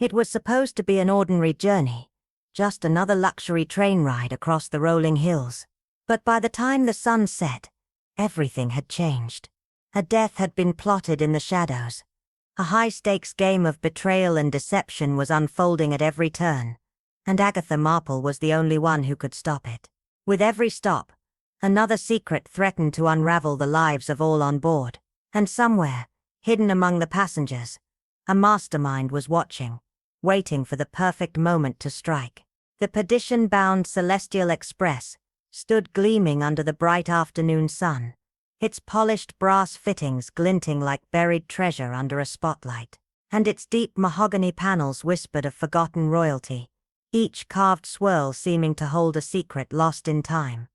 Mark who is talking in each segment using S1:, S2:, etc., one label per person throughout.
S1: It was supposed to be an ordinary journey, just another luxury train ride across the rolling hills. But by the time the sun set, everything had changed. A death had been plotted in the shadows. A high-stakes game of betrayal and deception was unfolding at every turn, and Agatha Marple was the only one who could stop it. With every stop, another secret threatened to unravel the lives of all on board. And somewhere, hidden among the passengers, a mastermind was watching, waiting for the perfect moment to strike. The Perdition-bound Celestial Express stood gleaming under the bright afternoon sun, its polished brass fittings glinting like buried treasure under a spotlight, and its deep mahogany panels whispered of forgotten royalty, each carved swirl seeming to hold a secret lost in time.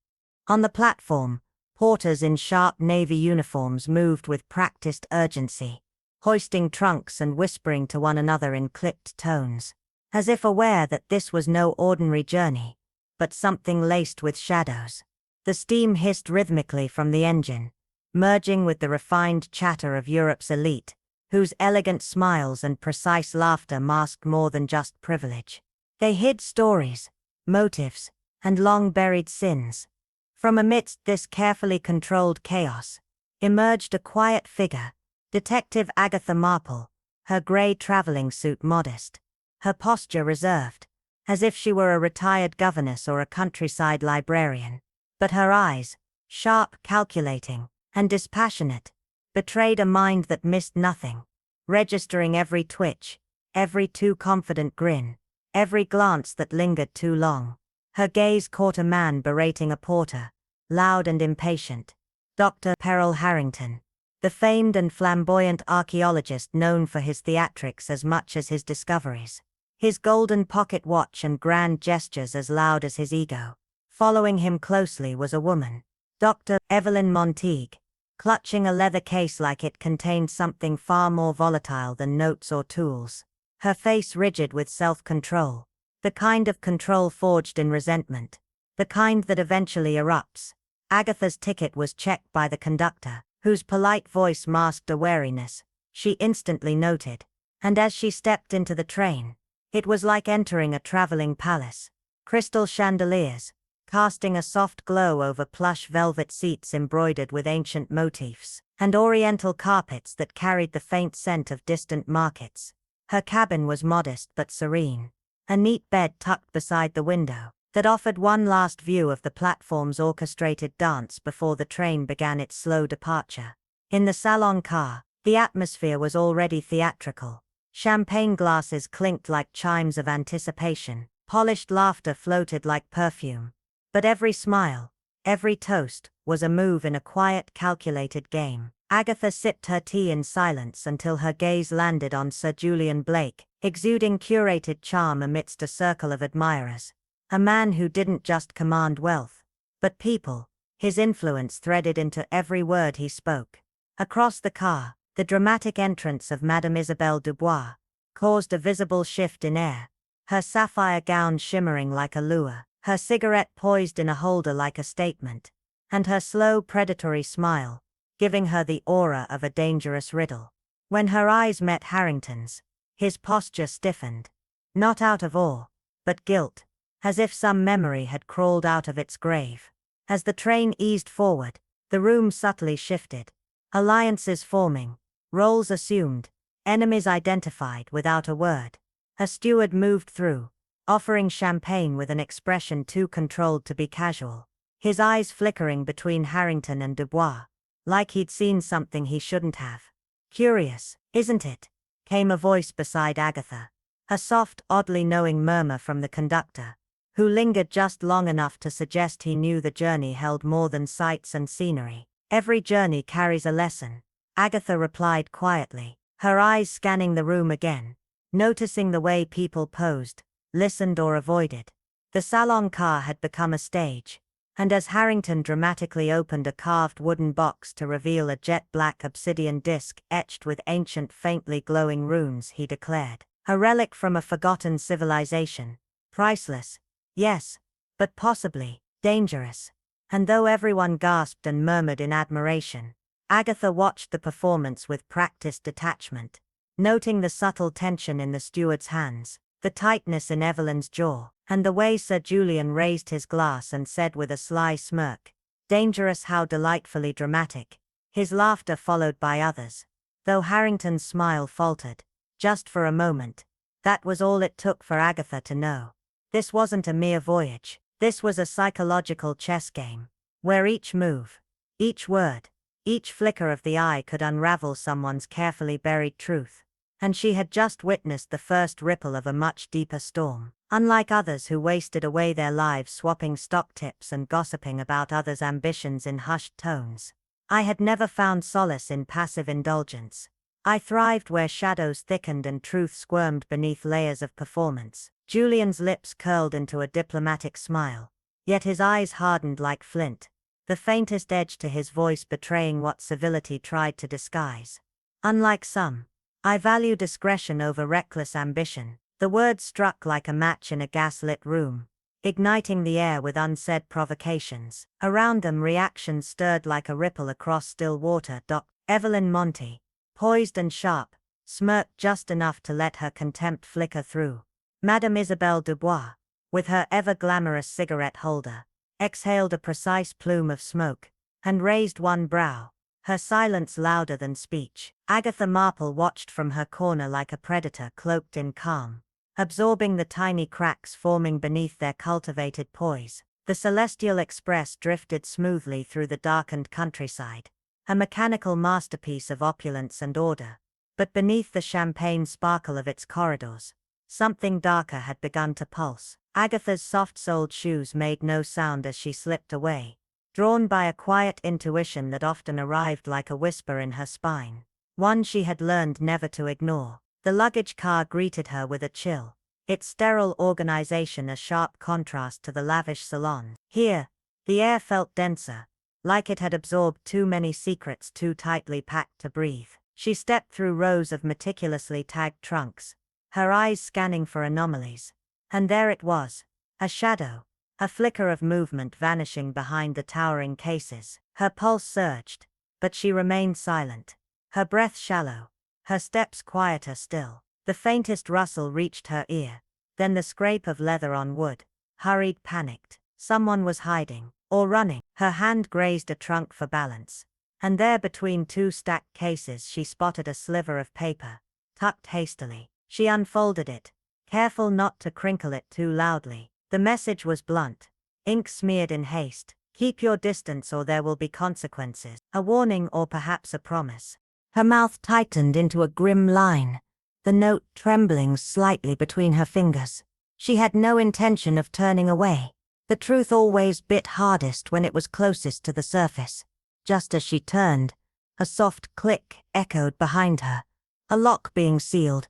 S1: On the platform, porters in sharp navy uniforms moved with practiced urgency, hoisting trunks and whispering to one another in clipped tones, as if aware that this was no ordinary journey, but something laced with shadows. The steam hissed rhythmically from the engine, merging with the refined chatter of Europe's elite, whose elegant smiles and precise laughter masked more than just privilege. They hid stories, motives, and long-buried sins. From amidst this carefully controlled chaos, emerged a quiet figure, Detective Agatha Marple, her grey traveling suit modest, her posture reserved, as if she were a retired governess or a countryside librarian. But her eyes, sharp, calculating, and dispassionate, betrayed a mind that missed nothing, registering every twitch, every too confident grin, every glance that lingered too long. Her gaze caught a man berating a porter, loud and impatient. Dr. Peril Harrington, the famed and flamboyant archaeologist known for his theatrics as much as his discoveries. His golden pocket watch and grand gestures as loud as his ego. Following him closely was a woman, Dr. Evelyn Monteague, clutching a leather case like it contained something far more volatile than notes or tools. Her face rigid with self-control, the kind of control forged in resentment, the kind that eventually erupts. Agatha's ticket was checked by the conductor, whose polite voice masked a wariness she instantly noted, and as she stepped into the train, it was like entering a traveling palace. Crystal chandeliers, casting a soft glow over plush velvet seats embroidered with ancient motifs, and oriental carpets that carried the faint scent of distant markets. Her cabin was modest but serene, a neat bed tucked beside the window, that offered one last view of the platform's orchestrated dance before the train began its slow departure. In the salon car, the atmosphere was already theatrical. Champagne glasses clinked like chimes of anticipation, polished laughter floated like perfume. But every smile, every toast, was a move in a quiet, calculated game. Agatha sipped her tea in silence until her gaze landed on Sir Julian Blake, exuding curated charm amidst a circle of admirers. A man who didn't just command wealth, but people, his influence threaded into every word he spoke. Across the car, the dramatic entrance of Madame Isabelle Dubois caused a visible shift in air, her sapphire gown shimmering like a lure, her cigarette poised in a holder like a statement, and her slow predatory smile, giving her the aura of a dangerous riddle. When her eyes met Harrington's, his posture stiffened, not out of awe, but guilt, as if some memory had crawled out of its grave. As the train eased forward, the room subtly shifted, alliances forming, roles assumed, enemies identified without a word. A steward moved through, offering champagne with an expression too controlled to be casual, his eyes flickering between Harrington and Dubois, like he'd seen something he shouldn't have. "Curious, isn't it?" came a voice beside Agatha, a soft, oddly knowing murmur from the conductor, who lingered just long enough to suggest he knew the journey held more than sights and scenery. "Every journey carries a lesson," Agatha replied quietly, her eyes scanning the room again, noticing the way people posed, listened or avoided. The salon car had become a stage, and as Harrington dramatically opened a carved wooden box to reveal a jet-black obsidian disc etched with ancient faintly glowing runes, he declared, "A relic from a forgotten civilization. Priceless, yes, but possibly dangerous." And though everyone gasped and murmured in admiration, Agatha watched the performance with practiced detachment, noting the subtle tension in the steward's hands, the tightness in Evelyn's jaw, and the way Sir Julian raised his glass and said with a sly smirk, "Dangerous, how delightfully dramatic," his laughter followed by others. Though Harrington's smile faltered, just for a moment, that was all it took for Agatha to know. This wasn't a mere voyage, this was a psychological chess game, where each move, each word, each flicker of the eye could unravel someone's carefully buried truth. And she had just witnessed the first ripple of a much deeper storm. Unlike others who wasted away their lives swapping stock tips and gossiping about others' ambitions in hushed tones, I had never found solace in passive indulgence. I thrived where shadows thickened and truth squirmed beneath layers of performance. Julian's lips curled into a diplomatic smile, yet his eyes hardened like flint, the faintest edge to his voice betraying what civility tried to disguise. Unlike some, I value discretion over reckless ambition. The words struck like a match in a gaslit room, igniting the air with unsaid provocations. Around them reactions stirred like a ripple across still water. Evelyn Monty, poised and sharp, smirked just enough to let her contempt flicker through. Madame Isabelle Dubois, with her ever-glamorous cigarette holder, exhaled a precise plume of smoke, and raised one brow, her silence louder than speech. Agatha Marple watched from her corner like a predator cloaked in calm, absorbing the tiny cracks forming beneath their cultivated poise. The Celestial Express drifted smoothly through the darkened countryside, a mechanical masterpiece of opulence and order. But beneath the champagne sparkle of its corridors, something darker had begun to pulse. Agatha's soft-soled shoes made no sound as she slipped away, drawn by a quiet intuition that often arrived like a whisper in her spine, one she had learned never to ignore. The luggage car greeted her with a chill, its sterile organization a sharp contrast to the lavish salon. Here, the air felt denser, like it had absorbed too many secrets too tightly packed to breathe. She stepped through rows of meticulously tagged trunks, her eyes scanning for anomalies. And there it was, a shadow, a flicker of movement vanishing behind the towering cases. Her pulse surged, but she remained silent, her breath shallow, her steps quieter still. The faintest rustle reached her ear, then the scrape of leather on wood. Hurried, panicked. Someone was hiding, or running. Her hand grazed a trunk for balance, and there between two stacked cases she spotted a sliver of paper, tucked hastily. She unfolded it, careful not to crinkle it too loudly. The message was blunt, ink smeared in haste. "Keep your distance or there will be consequences." A warning or perhaps a promise. Her mouth tightened into a grim line, the note trembling slightly between her fingers. She had no intention of turning away. The truth always bit hardest when it was closest to the surface. Just as she turned, a soft click echoed behind her, a lock being sealed,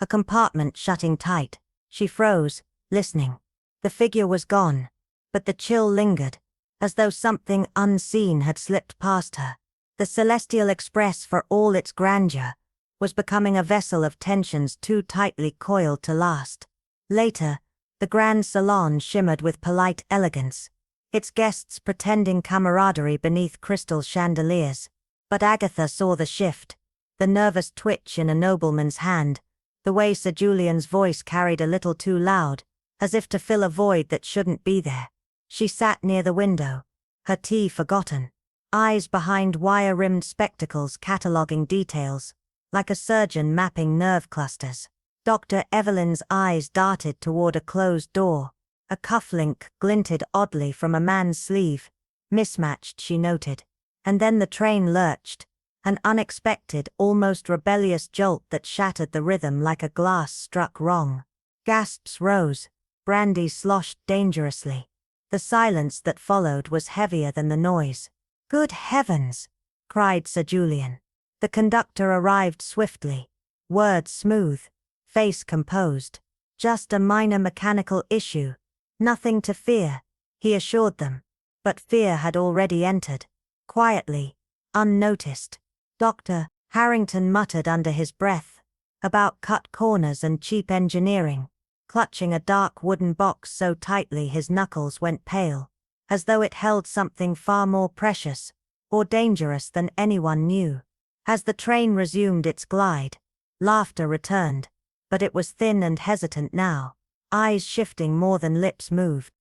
S1: a compartment shutting tight. She froze, listening. The figure was gone, but the chill lingered, as though something unseen had slipped past her. The Celestial Express, for all its grandeur, was becoming a vessel of tensions too tightly coiled to last. Later, the Grand Salon shimmered with polite elegance, its guests pretending camaraderie beneath crystal chandeliers. But Agatha saw the shift, the nervous twitch in a nobleman's hand, the way Sir Julian's voice carried a little too loud, as if to fill a void that shouldn't be there. She sat near the window, her tea forgotten, eyes behind wire-rimmed spectacles cataloguing details, like a surgeon mapping nerve clusters. Dr. Evelyn's eyes darted toward a closed door. A cufflink glinted oddly from a man's sleeve. Mismatched, she noted. And then the train lurched, an unexpected, almost rebellious jolt that shattered the rhythm like a glass struck wrong. Gasps rose, brandy sloshed dangerously. The silence that followed was heavier than the noise. "Good heavens!" cried Sir Julian. The conductor arrived swiftly, words smooth, face composed. "Just a minor mechanical issue. Nothing to fear," he assured them. But fear had already entered. Quietly, unnoticed. Dr. Harrington muttered under his breath about cut corners and cheap engineering, clutching a dark wooden box so tightly his knuckles went pale, as though it held something far more precious or dangerous than anyone knew. As the train resumed its glide, Laughter returned, but it was thin and hesitant now, eyes shifting more than lips moved.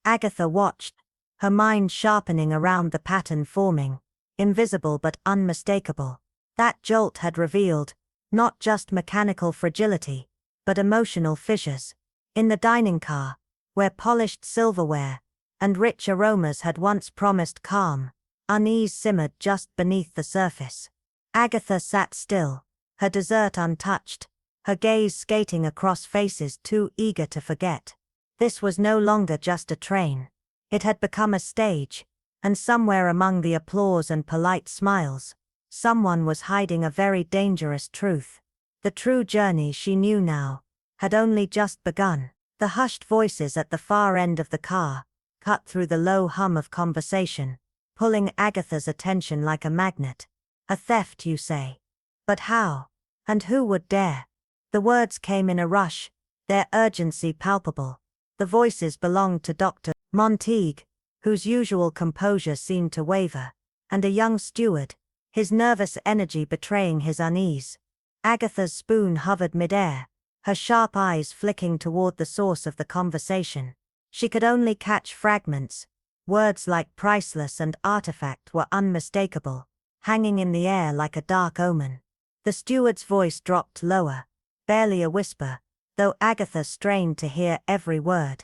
S1: Agatha watched, her mind sharpening around the pattern forming, invisible but unmistakable. That jolt had revealed, not just mechanical fragility, but emotional fissures. In the dining car, where polished silverware and rich aromas had once promised calm, unease simmered just beneath the surface. Agatha sat still, her dessert untouched, her gaze skating across faces too eager to forget. This was no longer just a train. It had become a stage, and somewhere among the applause and polite smiles, someone was hiding a very dangerous truth. The true journey, she knew now, had only just begun. The hushed voices at the far end of the car cut through the low hum of conversation, pulling Agatha's attention like a magnet. A theft, you say? But how? And who would dare? The words came in a rush, their urgency palpable. The voices belonged to Dr. Montague, whose usual composure seemed to waver, and a young steward, his nervous energy betraying his unease. Agatha's spoon hovered midair, her sharp eyes flicking toward the source of the conversation. She could only catch fragments. Words like priceless and artifact were unmistakable, hanging in the air like a dark omen. The steward's voice dropped lower, barely a whisper, though Agatha strained to hear every word.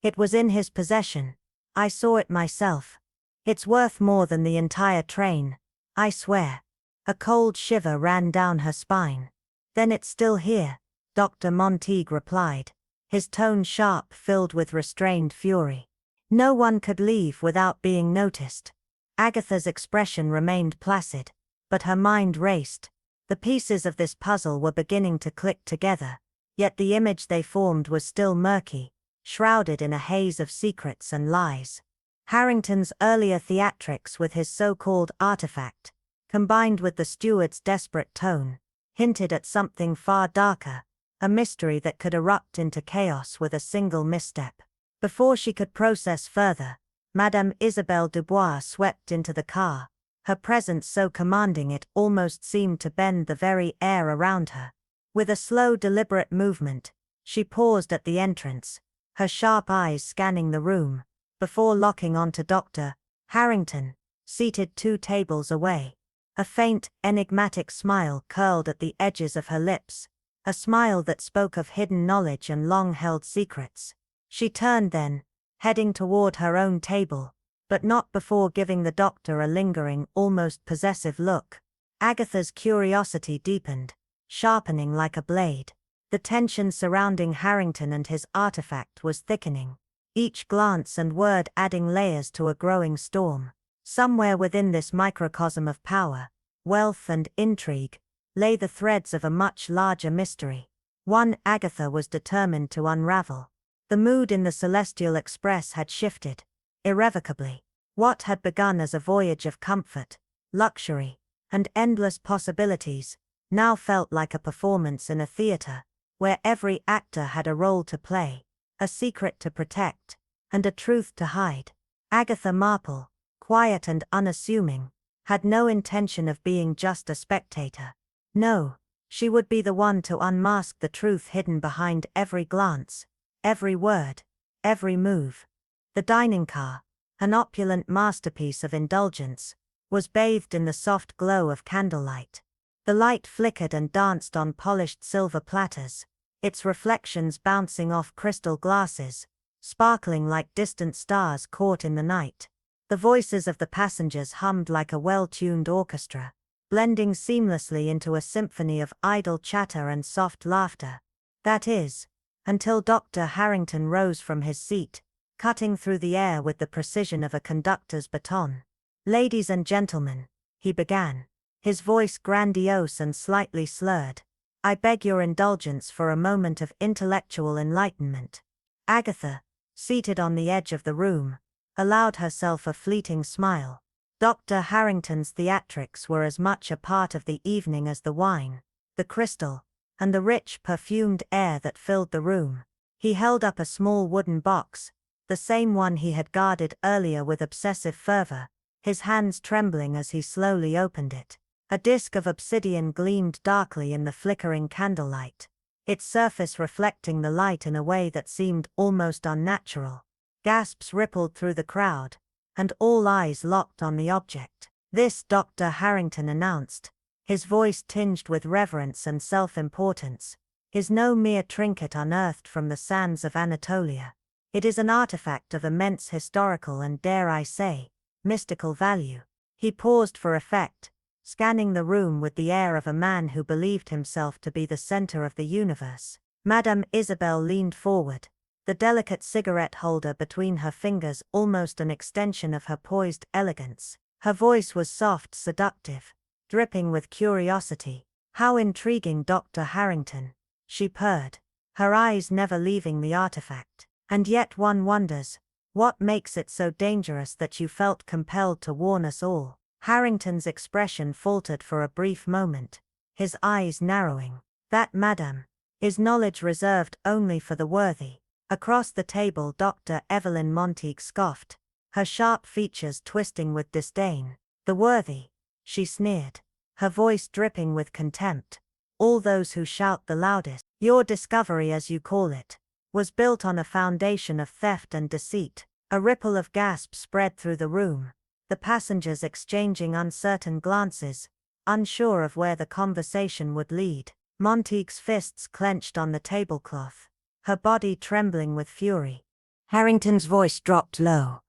S1: It was in his possession. I saw it myself. It's worth more than the entire train, I swear. A cold shiver ran down her spine. Then it's still here, Dr. Montague replied, his tone sharp, filled with restrained fury. No one could leave without being noticed. Agatha's expression remained placid, but her mind raced. The pieces of this puzzle were beginning to click together, yet the image they formed was still murky, shrouded in a haze of secrets and lies. Harrington's earlier theatrics with his so-called artifact, combined with the steward's desperate tone, hinted at something far darker, a mystery that could erupt into chaos with a single misstep. Before she could process further, Madame Isabelle Dubois swept into the car, her presence so commanding it almost seemed to bend the very air around her. With a slow, deliberate movement, she paused at the entrance, her sharp eyes scanning the room, before locking onto Dr. Harrington, seated 2 tables away. A faint, enigmatic smile curled at the edges of her lips, a smile that spoke of hidden knowledge and long-held secrets. She turned then, heading toward her own table, but not before giving the doctor a lingering, almost possessive look. Agatha's curiosity deepened, sharpening like a blade. The tension surrounding Harrington and his artifact was thickening, each glance and word adding layers to a growing storm. Somewhere within this microcosm of power, wealth and intrigue, lay the threads of a much larger mystery, one Agatha was determined to unravel. The mood in the Celestial Express had shifted, irrevocably. What had begun as a voyage of comfort, luxury, and endless possibilities, now felt like a performance in a theater, where every actor had a role to play, a secret to protect, and a truth to hide. Agatha Marple, quiet and unassuming, had no intention of being just a spectator. No, she would be the one to unmask the truth hidden behind every glance, every word, every move. The dining car, an opulent masterpiece of indulgence, was bathed in the soft glow of candlelight. The light flickered and danced on polished silver platters, its reflections bouncing off crystal glasses, sparkling like distant stars caught in the night. The voices of the passengers hummed like a well-tuned orchestra, blending seamlessly into a symphony of idle chatter and soft laughter. That is, until Dr. Harrington rose from his seat, cutting through the air with the precision of a conductor's baton. "Ladies and gentlemen," he began, his voice grandiose and slightly slurred, "I beg your indulgence for a moment of intellectual enlightenment." Agatha, seated on the edge of the room, allowed herself a fleeting smile. Dr. Harrington's theatrics were as much a part of the evening as the wine, the crystal, and the rich, perfumed air that filled the room. He held up a small wooden box, the same one he had guarded earlier with obsessive fervor, his hands trembling as he slowly opened it. A disk of obsidian gleamed darkly in the flickering candlelight, its surface reflecting the light in a way that seemed almost unnatural. Gasps rippled through the crowd, and all eyes locked on the object. "This," Dr. Harrington announced, his voice tinged with reverence and self-importance, "is no mere trinket unearthed from the sands of Anatolia. It is an artifact of immense historical and, dare I say, mystical value." He paused for effect, scanning the room with the air of a man who believed himself to be the center of the universe. Madame Isabel leaned forward, the delicate cigarette holder between her fingers almost an extension of her poised elegance. Her voice was soft, seductive, dripping with curiosity. "How intriguing, Dr. Harrington," she purred, her eyes never leaving the artifact. "And yet one wonders, what makes it so dangerous that you felt compelled to warn us all?" Harrington's expression faltered for a brief moment, his eyes narrowing. "That, madam, is knowledge reserved only for the worthy." Across the table Dr. Evelyn Monteith scoffed, her sharp features twisting with disdain. "The worthy," she sneered, her voice dripping with contempt. "All those who shout the loudest. Your discovery, as you call it, was built on a foundation of theft and deceit." A ripple of gasps spread through the room, the passengers exchanging uncertain glances, unsure of where the conversation would lead. Monteith's fists clenched on the tablecloth, her body trembling with fury. Harrington's voice dropped low,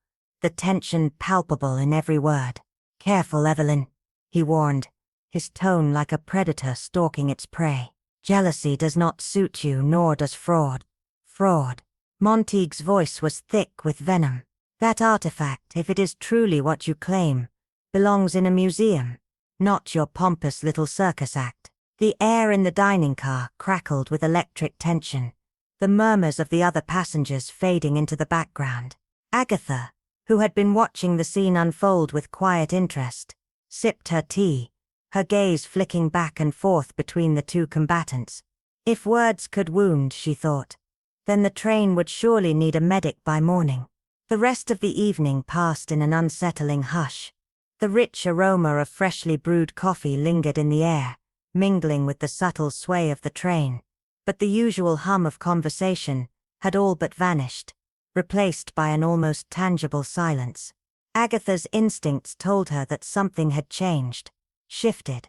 S1: the tension palpable in every word. "Careful, Evelyn," he warned, his tone like a predator stalking its prey. "Jealousy does not suit you, nor does fraud." "Fraud?" Monteith's voice was thick with venom. "That artifact, if it is truly what you claim, belongs in a museum, not your pompous little circus act." The air in the dining car crackled with electric tension, the murmurs of the other passengers fading into the background. Agatha, who had been watching the scene unfold with quiet interest, sipped her tea, her gaze flicking back and forth between the two combatants. If words could wound, she thought, then the train would surely need a medic by morning. The rest of the evening passed in an unsettling hush. The rich aroma of freshly brewed coffee lingered in the air, mingling with the subtle sway of the train, but the usual hum of conversation had all but vanished, replaced by an almost tangible silence. Agatha's instincts told her that something had changed, shifted.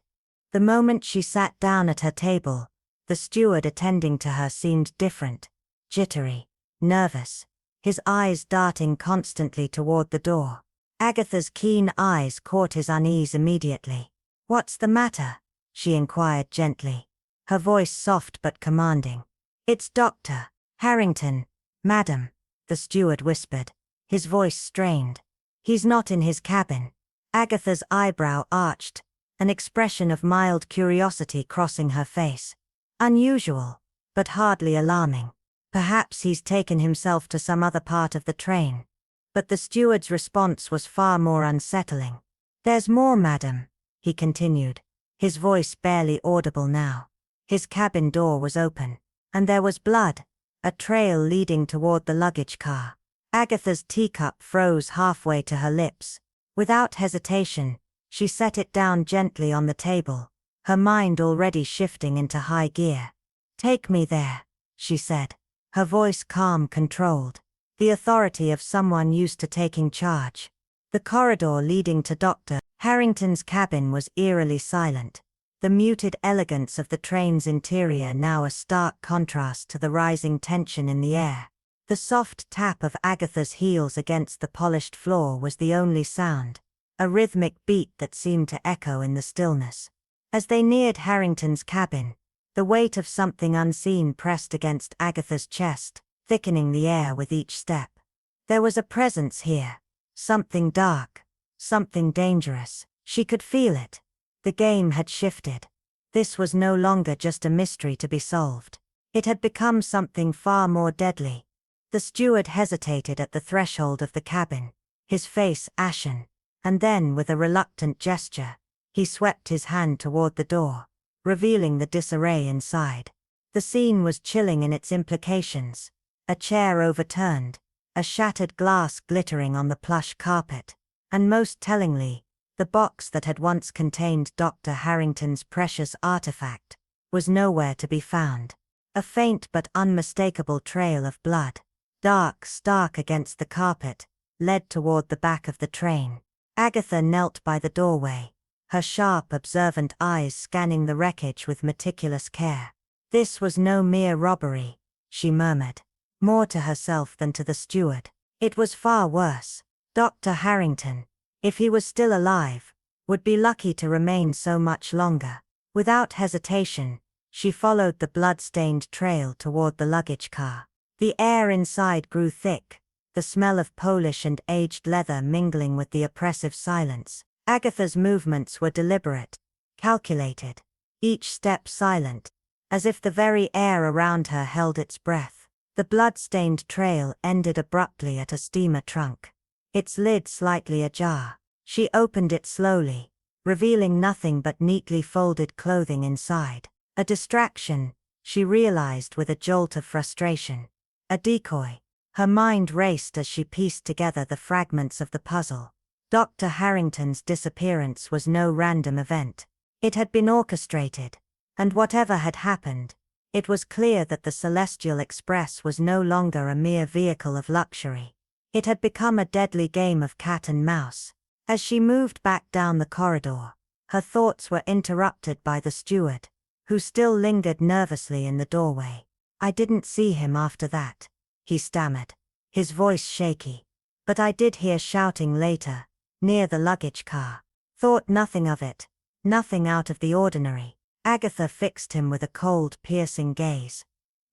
S1: The moment she sat down at her table, the steward attending to her seemed different, jittery, nervous, his eyes darting constantly toward the door. Agatha's keen eyes caught his unease immediately. "What's the matter?" she inquired gently, her voice soft but commanding. "It's Dr. Harrington, madam," the steward whispered, his voice strained. "He's not in his cabin." Agatha's eyebrow arched, an expression of mild curiosity crossing her face. Unusual, but hardly alarming. "Perhaps he's taken himself to some other part of the train." But the steward's response was far more unsettling. "There's more, madam," he continued, his voice barely audible now. His cabin door was open, and there was blood, a trail leading toward the luggage car. Agatha's teacup froze halfway to her lips. Without hesitation, she set it down gently on the table, her mind already shifting into high gear. "Take me there," she said, her voice calm, controlled, the authority of someone used to taking charge. The corridor leading to Dr. Harrington's cabin was eerily silent, the muted elegance of the train's interior now a stark contrast to the rising tension in the air. The soft tap of Agatha's heels against the polished floor was the only sound, a rhythmic beat that seemed to echo in the stillness. As they neared Harrington's cabin, the weight of something unseen pressed against Agatha's chest, thickening the air with each step. There was a presence here, something dark, something dangerous. She could feel it. The game had shifted. This was no longer just a mystery to be solved. It had become something far more deadly. The steward hesitated at the threshold of the cabin, his face ashen, and then with a reluctant gesture, he swept his hand toward the door, revealing the disarray inside. The scene was chilling in its implications. A chair overturned, a shattered glass glittering on the plush carpet, and most tellingly, The box that had once contained Dr. Harrington's precious artifact was nowhere to be found. A faint but unmistakable trail of blood, dark, stark against the carpet, led toward the back of the train. Agatha knelt by the doorway, her sharp, observant eyes scanning the wreckage with meticulous care. This was no mere robbery, she murmured, more to herself than to the steward. It was far worse. Dr. Harrington, if he was still alive, would be lucky to remain so much longer. Without hesitation, she followed the blood-stained trail toward the luggage car. The air inside grew thick, the smell of Polish and aged leather mingling with the oppressive silence. Agatha's movements were deliberate, calculated, each step silent, as if the very air around her held its breath. The blood-stained trail ended abruptly at a steamer trunk, its lid slightly ajar. She opened it slowly, revealing nothing but neatly folded clothing inside. A distraction, she realized with a jolt of frustration. A decoy. Her mind raced as she pieced together the fragments of the puzzle. Dr. Harrington's disappearance was no random event. It had been orchestrated, and whatever had happened, it was clear that the Celestial Express was no longer a mere vehicle of luxury. It had become a deadly game of cat and mouse. As she moved back down the corridor, her thoughts were interrupted by the steward, who still lingered nervously in the doorway. "I didn't see him after that," he stammered, his voice shaky. "But I did hear shouting later, near the luggage car. Thought nothing of it, nothing out of the ordinary." Agatha fixed him with a cold, piercing gaze.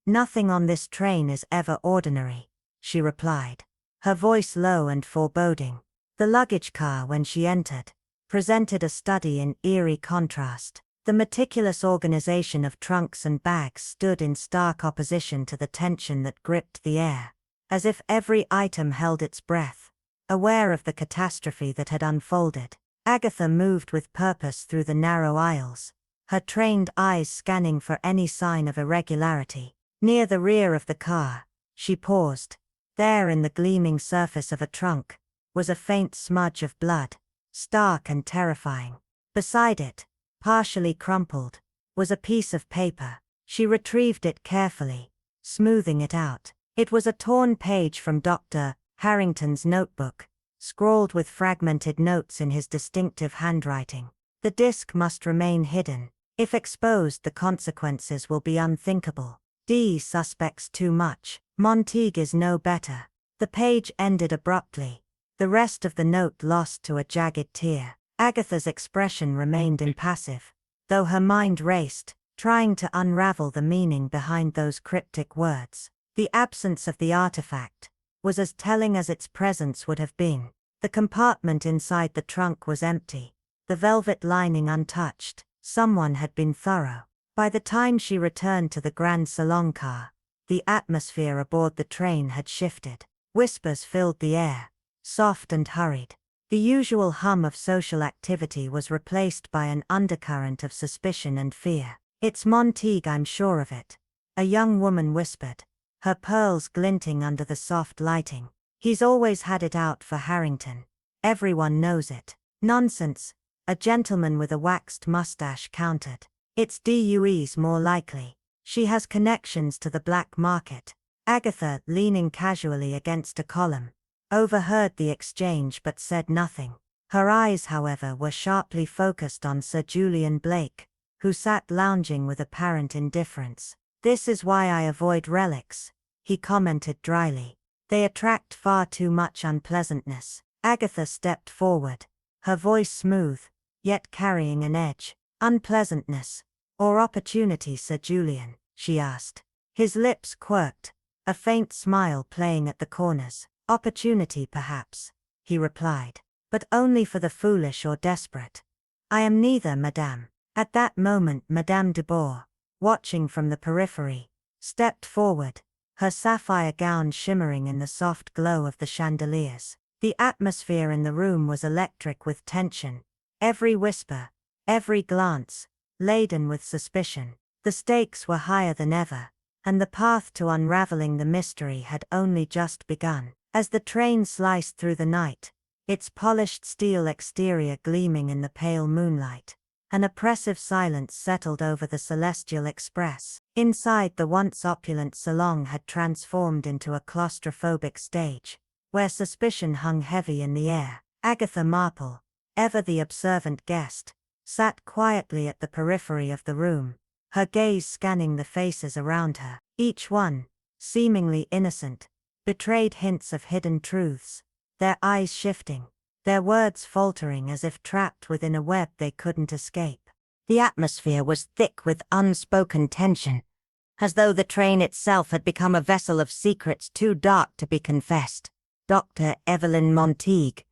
S1: "Nothing on this train is ever ordinary," she replied, her voice low and foreboding. The luggage car, when she entered, presented a study in eerie contrast. The meticulous organization of trunks and bags stood in stark opposition to the tension that gripped the air, as if every item held its breath, aware of the catastrophe that had unfolded. Agatha moved with purpose through the narrow aisles, her trained eyes scanning for any sign of irregularity. Near the rear of the car, she paused. There, in the gleaming surface of a trunk, was a faint smudge of blood, stark and terrifying. Beside it, partially crumpled, was a piece of paper. She retrieved it carefully, smoothing it out. It was a torn page from Dr. Harrington's notebook, scrawled with fragmented notes in his distinctive handwriting. "The disk must remain hidden. If exposed, the consequences will be unthinkable. D suspects too much. Montague is no better." The page ended abruptly, the rest of the note lost to a jagged tear. Agatha's expression remained impassive, though her mind raced, trying to unravel the meaning behind those cryptic words. The absence of the artifact was as telling as its presence would have been. The compartment inside the trunk was empty, the velvet lining untouched. Someone had been thorough. By the time she returned to the Grand Salon car, the atmosphere aboard the train had shifted. Whispers filled the air, soft and hurried. The usual hum of social activity was replaced by an undercurrent of suspicion and fear. "It's Montague, I'm sure of it," a young woman whispered, her pearls glinting under the soft lighting. "He's always had it out for Harrington. Everyone knows it." "Nonsense," a gentleman with a waxed mustache countered. "It's Due's more likely. She has connections to the black market." Agatha, leaning casually against a column, overheard the exchange but said nothing. Her eyes, however, were sharply focused on Sir Julian Blake, who sat lounging with apparent indifference. "This is why I avoid relics," he commented dryly. "They attract far too much unpleasantness." Agatha stepped forward, her voice smooth, yet carrying an edge. "Unpleasantness, or opportunity, Sir Julian?" she asked. His lips quirked, a faint smile playing at the corners. "Opportunity, perhaps," he replied, "but only for the foolish or desperate. I am neither, madame." At that moment Madame Dubois, watching from the periphery, stepped forward, her sapphire gown shimmering in the soft glow of the chandeliers. The atmosphere in the room was electric with tension, every whisper, every glance, laden with suspicion. The stakes were higher than ever, and the path to unraveling the mystery had only just begun. As the train sliced through the night, its polished steel exterior gleaming in the pale moonlight. An oppressive silence settled over the Celestial Express. Inside, the once opulent salon had transformed into a claustrophobic stage, where suspicion hung heavy in the air. Agatha Marple, ever the observant guest, sat quietly at the periphery of the room, her gaze scanning the faces around her. Each one, seemingly innocent, betrayed hints of hidden truths, their eyes shifting, their words faltering as if trapped within a web they couldn't escape. The atmosphere was thick with unspoken tension, as though the train itself had become a vessel of secrets too dark to be confessed. Dr. Evelyn Montague,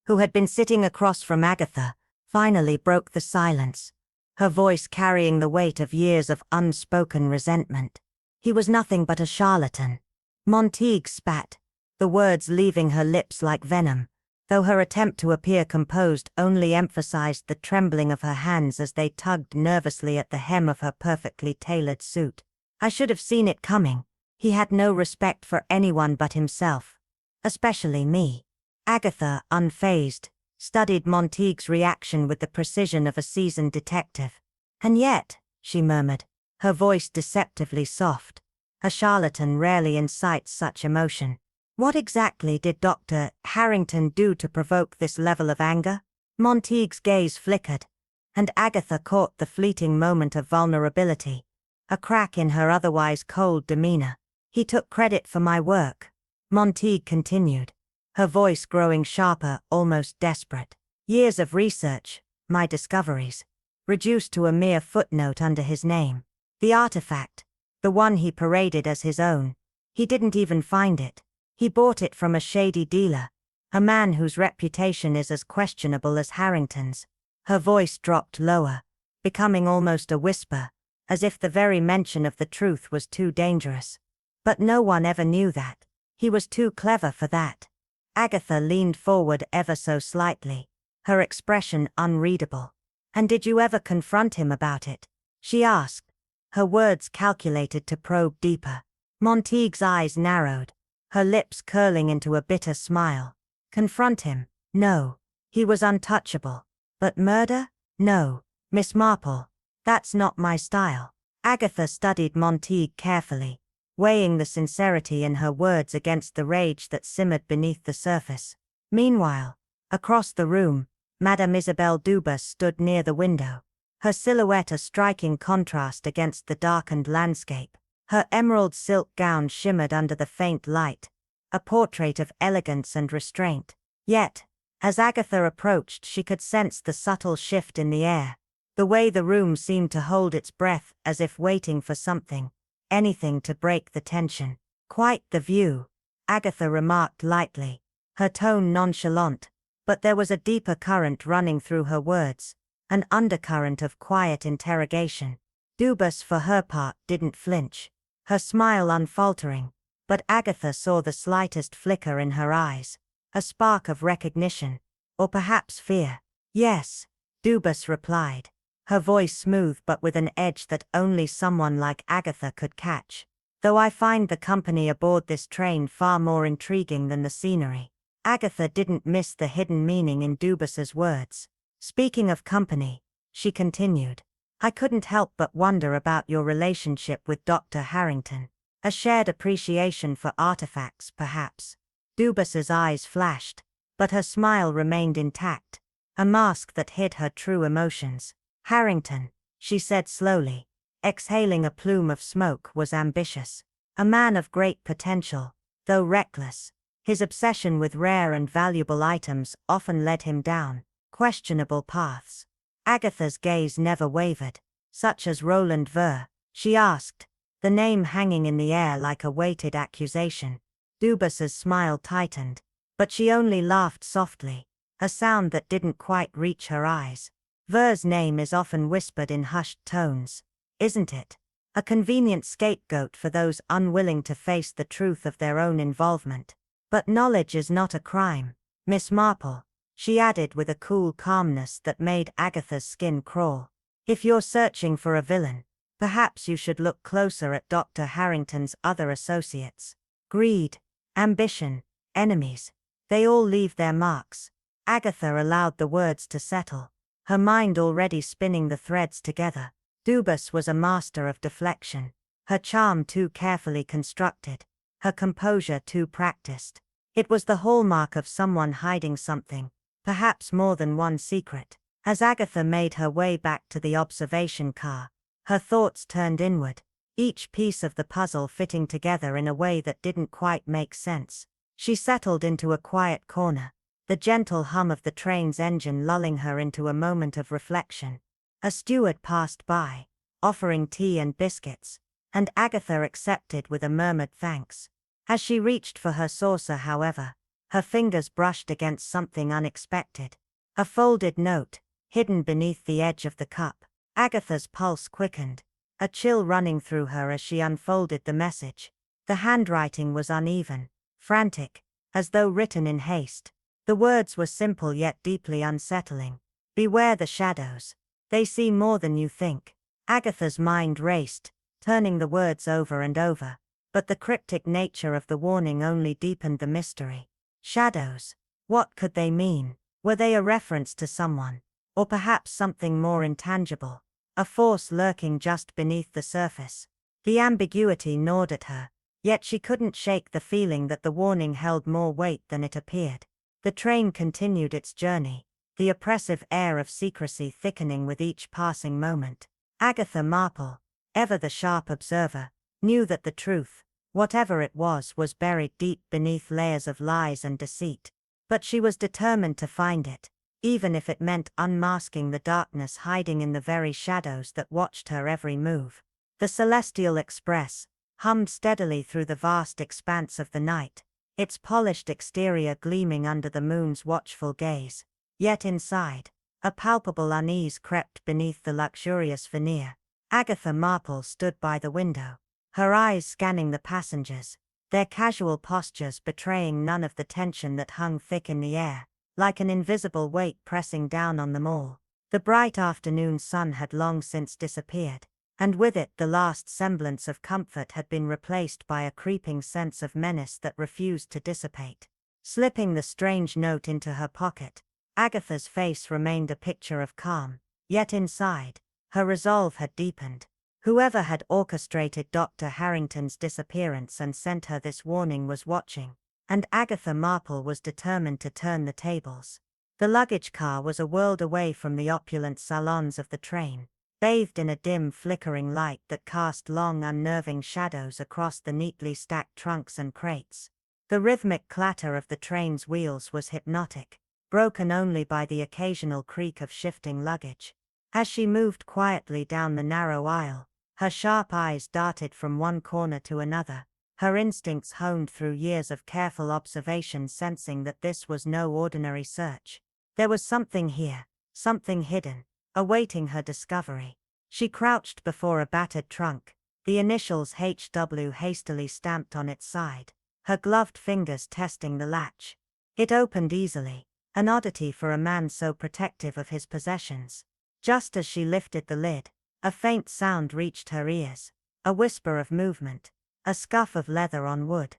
S1: who had been sitting across from Agatha, finally broke the silence, her voice carrying the weight of years of unspoken resentment. He was nothing but a charlatan. Montague spat, the words leaving her lips like venom, though her attempt to appear composed only emphasized the trembling of her hands as they tugged nervously at the hem of her perfectly tailored suit. I should have seen it coming. He had no respect for anyone but himself, especially me. Agatha, unfazed, studied Montague's reaction with the precision of a seasoned detective. And yet, she murmured, her voice deceptively soft, a charlatan rarely incites such emotion. What exactly did Dr. Harrington do to provoke this level of anger? Montague's gaze flickered, and Agatha caught the fleeting moment of vulnerability, a crack in her otherwise cold demeanor. He took credit for my work, Montague continued, her voice growing sharper, almost desperate. Years of research, my discoveries, reduced to a mere footnote under his name. The artifact, the one he paraded as his own, he didn't even find it. He bought it from a shady dealer, a man whose reputation is as questionable as Harrington's. Her voice dropped lower, becoming almost a whisper, as if the very mention of the truth was too dangerous. But no one ever knew that. He was too clever for that. Agatha leaned forward ever so slightly, her expression unreadable. And did you ever confront him about it? She asked, her words calculated to probe deeper. Montague's eyes narrowed, her lips curling into a bitter smile. Confront him? No. He was untouchable. But murder? No. Miss Marple, that's not my style. Agatha studied Montague carefully, weighing the sincerity in her words against the rage that simmered beneath the surface. Meanwhile, across the room, Madame Isabelle Dubus stood near the window, her silhouette a striking contrast against the darkened landscape. Her emerald silk gown shimmered under the faint light, a portrait of elegance and restraint. Yet, as Agatha approached, she could sense the subtle shift in the air, the way the room seemed to hold its breath as if waiting for something, anything to break the tension. Quite the view, Agatha remarked lightly, her tone nonchalant, but there was a deeper current running through her words, an undercurrent of quiet interrogation. Dubus, for her part, didn't flinch, her smile unfaltering, but Agatha saw the slightest flicker in her eyes, a spark of recognition, or perhaps fear. Yes, Dubus replied, her voice smooth but with an edge that only someone like Agatha could catch. Though I find the company aboard this train far more intriguing than the scenery. Agatha didn't miss the hidden meaning in Dubus's words. Speaking of company, she continued, I couldn't help but wonder about your relationship with Dr. Harrington. A shared appreciation for artifacts, perhaps. Dubus's eyes flashed, but her smile remained intact, a mask that hid her true emotions. Harrington, she said slowly, exhaling a plume of smoke, was ambitious. A man of great potential, though reckless. His obsession with rare and valuable items often led him down questionable paths. Agatha's gaze never wavered. Such as Roland Ver? She asked, the name hanging in the air like a weighted accusation. Dubus's smile tightened, but she only laughed softly, a sound that didn't quite reach her eyes. Ver's name is often whispered in hushed tones, isn't it? A convenient scapegoat for those unwilling to face the truth of their own involvement. But knowledge is not a crime, Miss Marple, she added with a cool calmness that made Agatha's skin crawl. If you're searching for a villain, perhaps you should look closer at Dr. Harrington's other associates. Greed, ambition, enemies, they all leave their marks. Agatha allowed the words to settle, her mind already spinning the threads together. Dubus was a master of deflection, her charm too carefully constructed, her composure too practiced. It was the hallmark of someone hiding something, perhaps more than one secret. As Agatha made her way back to the observation car, her thoughts turned inward, each piece of the puzzle fitting together in a way that didn't quite make sense. She settled into a quiet corner, the gentle hum of the train's engine lulling her into a moment of reflection. A steward passed by, offering tea and biscuits, and Agatha accepted with a murmured thanks. As she reached for her saucer, however, her fingers brushed against something unexpected. A folded note, hidden beneath the edge of the cup. Agatha's pulse quickened, a chill running through her as she unfolded the message. The handwriting was uneven, frantic, as though written in haste. The words were simple yet deeply unsettling. Beware the shadows. They see more than you think. Agatha's mind raced, turning the words over and over, but the cryptic nature of the warning only deepened the mystery. Shadows. What could they mean? Were they a reference to someone? Or perhaps something more intangible? A force lurking just beneath the surface? The ambiguity gnawed at her, yet she couldn't shake the feeling that the warning held more weight than it appeared. The train continued its journey, the oppressive air of secrecy thickening with each passing moment. Agatha Marple, ever the sharp observer, knew that the truth, whatever it was buried deep beneath layers of lies and deceit. But she was determined to find it, even if it meant unmasking the darkness hiding in the very shadows that watched her every move. The Celestial Express hummed steadily through the vast expanse of the night, its polished exterior gleaming under the moon's watchful gaze. Yet inside, a palpable unease crept beneath the luxurious veneer. Agatha Marple stood by the window, her eyes scanning the passengers, their casual postures betraying none of the tension that hung thick in the air, like an invisible weight pressing down on them all. The bright afternoon sun had long since disappeared, and with it the last semblance of comfort had been replaced by a creeping sense of menace that refused to dissipate. Slipping the strange note into her pocket, Agatha's face remained a picture of calm, yet inside, her resolve had deepened. Whoever had orchestrated Dr. Harrington's disappearance and sent her this warning was watching, and Agatha Marple was determined to turn the tables. The luggage car was a world away from the opulent salons of the train, bathed in a dim flickering light that cast long unnerving shadows across the neatly stacked trunks and crates. The rhythmic clatter of the train's wheels was hypnotic, broken only by the occasional creak of shifting luggage. As she moved quietly down the narrow aisle, her sharp eyes darted from one corner to another, her instincts honed through years of careful observation sensing that this was no ordinary search. There was something here, something hidden, awaiting her discovery. She crouched before a battered trunk, the initials HW hastily stamped on its side, her gloved fingers testing the latch. It opened easily, an oddity for a man so protective of his possessions. Just as she lifted the lid, a faint sound reached her ears, a whisper of movement, a scuff of leather on wood.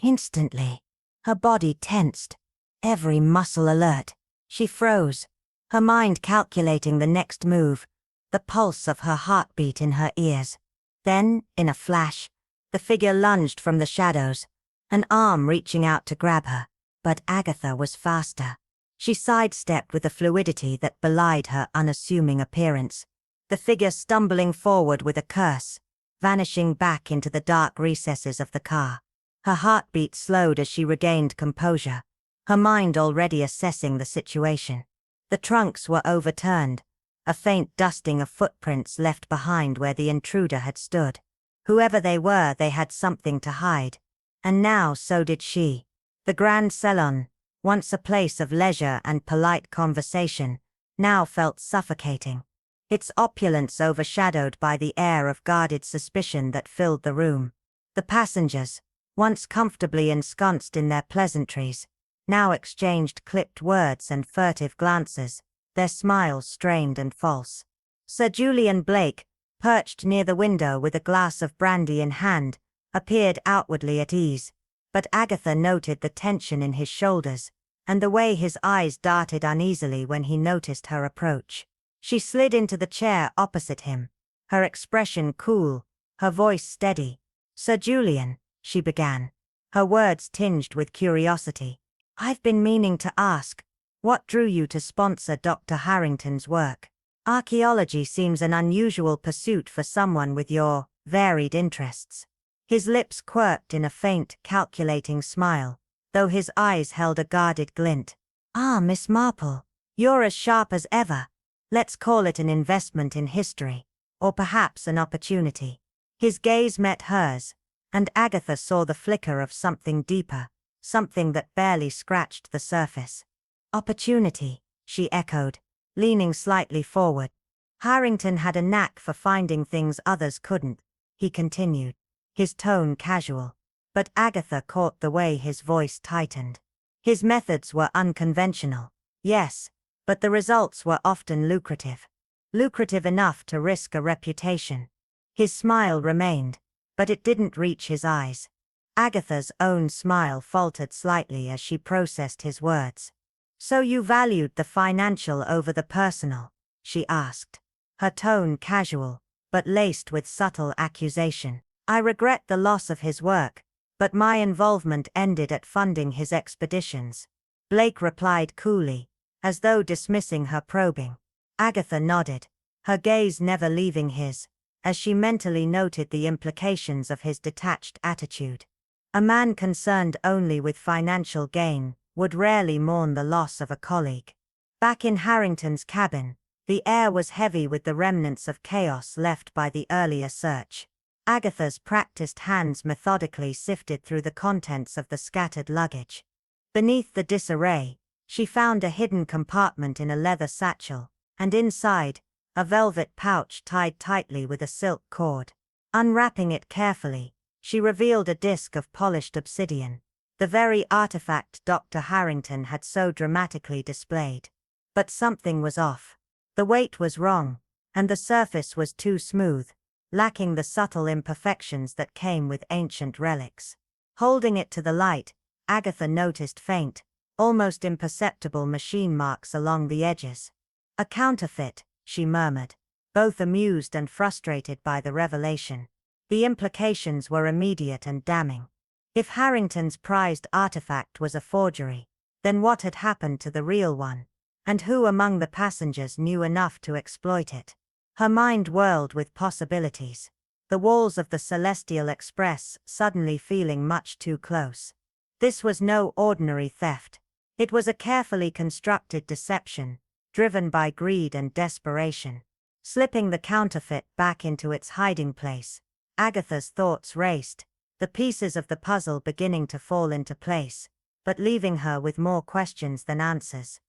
S1: Instantly, her body tensed, every muscle alert. She froze, her mind calculating the next move, the pulse of her heartbeat in her ears. Then, in a flash, the figure lunged from the shadows, an arm reaching out to grab her. But Agatha was faster. She sidestepped with a fluidity that belied her unassuming appearance, the figure stumbling forward with a curse, vanishing back into the dark recesses of the car. Her heartbeat slowed as she regained composure, her mind already assessing the situation. The trunks were overturned, a faint dusting of footprints left behind where the intruder had stood. Whoever they were, they had something to hide. And now so did she. The Grand Salon, once a place of leisure and polite conversation, now felt suffocating, its opulence overshadowed by the air of guarded suspicion that filled the room. The passengers, once comfortably ensconced in their pleasantries, now exchanged clipped words and furtive glances, their smiles strained and false. Sir Julian Blake, perched near the window with a glass of brandy in hand, appeared outwardly at ease, but Agatha noted the tension in his shoulders, and the way his eyes darted uneasily when he noticed her approach. She slid into the chair opposite him, her expression cool, her voice steady. "Sir Julian," she began, her words tinged with curiosity. "I've been meaning to ask, what drew you to sponsor Dr. Harrington's work? Archaeology seems an unusual pursuit for someone with your varied interests." His lips quirked in a faint, calculating smile, though his eyes held a guarded glint. "Ah, Miss Marple, you're as sharp as ever. Let's call it an investment in history, or perhaps an opportunity." His gaze met hers, and Agatha saw the flicker of something deeper, something that barely scratched the surface. "Opportunity," she echoed, leaning slightly forward. "Harrington had a knack for finding things others couldn't," he continued, his tone casual, but Agatha caught the way his voice tightened. His methods were unconventional, yes, but the results were often lucrative. Lucrative enough to risk a reputation. His smile remained, but it didn't reach his eyes. Agatha's own smile faltered slightly as she processed his words. "So you valued the financial over the personal?" she asked, her tone casual, but laced with subtle accusation. "I regret the loss of his work, but my involvement ended at funding his expeditions," Blake replied coolly, as though dismissing her probing. Agatha nodded, her gaze never leaving his, as she mentally noted the implications of his detached attitude. A man concerned only with financial gain would rarely mourn the loss of a colleague. Back in Harrington's cabin, the air was heavy with the remnants of chaos left by the earlier search. Agatha's practiced hands methodically sifted through the contents of the scattered luggage. Beneath the disarray, she found a hidden compartment in a leather satchel, and inside, a velvet pouch tied tightly with a silk cord. Unwrapping it carefully, she revealed a disc of polished obsidian, the very artifact Dr. Harrington had so dramatically displayed. But something was off. The weight was wrong, and the surface was too smooth, lacking the subtle imperfections that came with ancient relics. Holding it to the light, Agatha noticed faint, almost imperceptible machine marks along the edges. "A counterfeit," she murmured, both amused and frustrated by the revelation. The implications were immediate and damning. If Harrington's prized artifact was a forgery, then what had happened to the real one? And who among the passengers knew enough to exploit it? Her mind whirled with possibilities, the walls of the Celestial Express suddenly feeling much too close. This was no ordinary theft. It was a carefully constructed deception, driven by greed and desperation. Slipping the counterfeit back into its hiding place, Agatha's thoughts raced, the pieces of the puzzle beginning to fall into place, but leaving her with more questions than answers.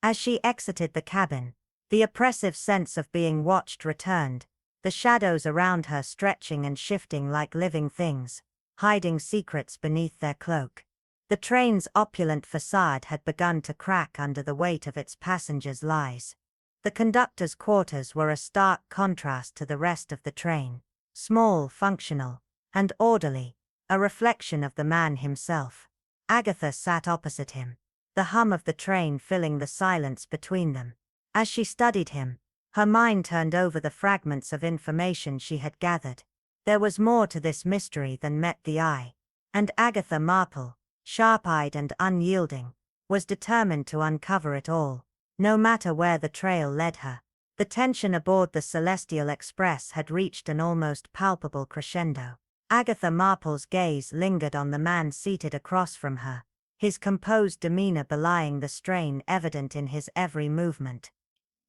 S1: As she exited the cabin, the oppressive sense of being watched returned, the shadows around her stretching and shifting like living things, hiding secrets beneath their cloak. The train's opulent facade had begun to crack under the weight of its passengers' lies. The conductor's quarters were a stark contrast to the rest of the train, small, functional, and orderly, a reflection of the man himself. Agatha sat opposite him, the hum of the train filling the silence between them. As she studied him, her mind turned over the fragments of information she had gathered. There was more to this mystery than met the eye, and Agatha Marple, sharp-eyed and unyielding, was determined to uncover it all, no matter where the trail led her. The tension aboard the Celestial Express had reached an almost palpable crescendo. Agatha Marple's gaze lingered on the man seated across from her, his composed demeanor belying the strain evident in his every movement.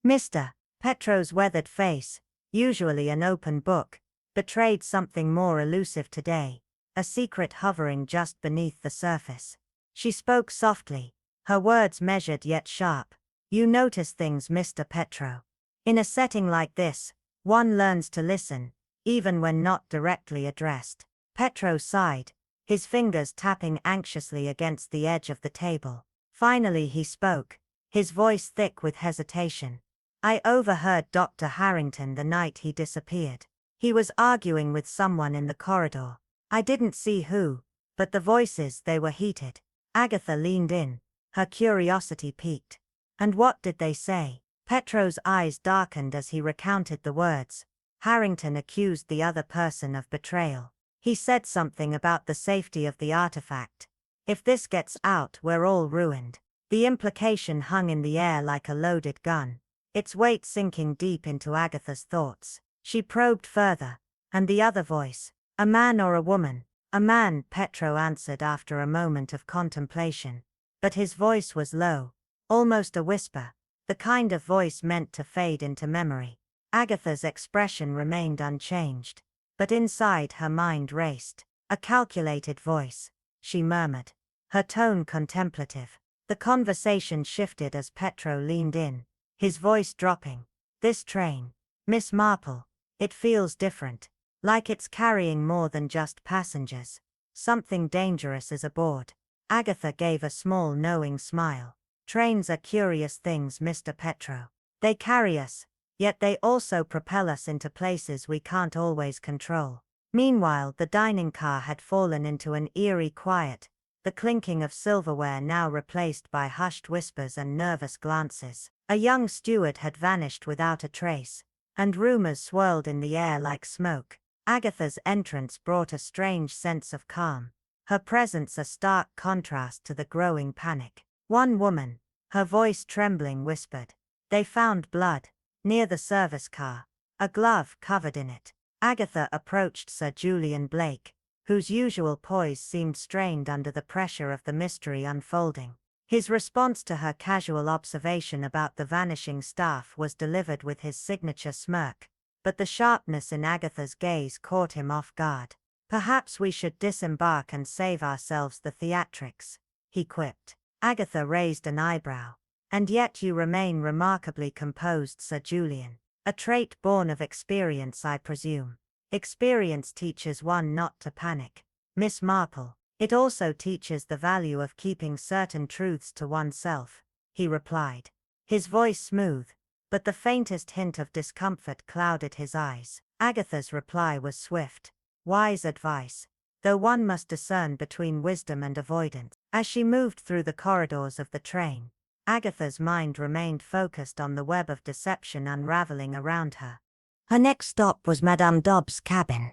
S1: Mr. Petro's weathered face, usually an open book, betrayed something more elusive today, a secret hovering just beneath the surface. She spoke softly, her words measured yet sharp. "You notice things, Mr. Petro. In a setting like this, one learns to listen, even when not directly addressed." Petro sighed, his fingers tapping anxiously against the edge of the table. Finally he spoke, his voice thick with hesitation. "I overheard Dr. Harrington the night he disappeared. He was arguing with someone in the corridor. I didn't see who, but the voices, they were heated." Agatha leaned in, Her curiosity piqued. And what did they say? Petro's eyes darkened as he recounted the words. Harrington accused the other person of betrayal. He said something about the safety of the artifact. If this gets out, we're all ruined. The implication hung in the air like a loaded gun, its weight sinking deep into Agatha's thoughts. She probed further. And the other voice? A man or a woman? A man, Petro answered after a moment of contemplation. But his voice was low, almost a whisper, the kind of voice meant to fade into memory. Agatha's expression remained unchanged, but inside her mind raced. A calculated voice, she murmured, her tone contemplative. The conversation shifted as Petro leaned in, his voice dropping. This train, Miss Marple, it feels different, like it's carrying more than just passengers. Something dangerous is aboard. Agatha gave a small knowing smile. Trains are curious things, Mr. Petro. They carry us, yet they also propel us into places we can't always control. Meanwhile, the dining car had fallen into an eerie quiet, the clinking of silverware now replaced by hushed whispers and nervous glances. A young steward had vanished without a trace, and rumors swirled in the air like smoke. Agatha's entrance brought a strange sense of calm, her presence a stark contrast to the growing panic. One woman, her voice trembling, whispered, "They found blood near the service car, a glove covered in it." Agatha approached Sir Julian Blake, whose usual poise seemed strained under the pressure of the mystery unfolding. His response to her casual observation about the vanishing staff was delivered with his signature smirk, but the sharpness in Agatha's gaze caught him off guard. "Perhaps we should disembark and save ourselves the theatrics," he quipped. Agatha raised an eyebrow. "And yet you remain remarkably composed, Sir Julian. A trait born of experience, I presume." "Experience teaches one not to panic, Miss Marple. It also teaches the value of keeping certain truths to oneself," he replied, his voice smooth, but the faintest hint of discomfort clouded his eyes. Agatha's reply was swift. Wise advice, though one must discern between wisdom and avoidance. As she moved through the corridors of the train, Agatha's mind remained focused on the web of deception unraveling around her. Her next stop was Madame Dobbs' cabin,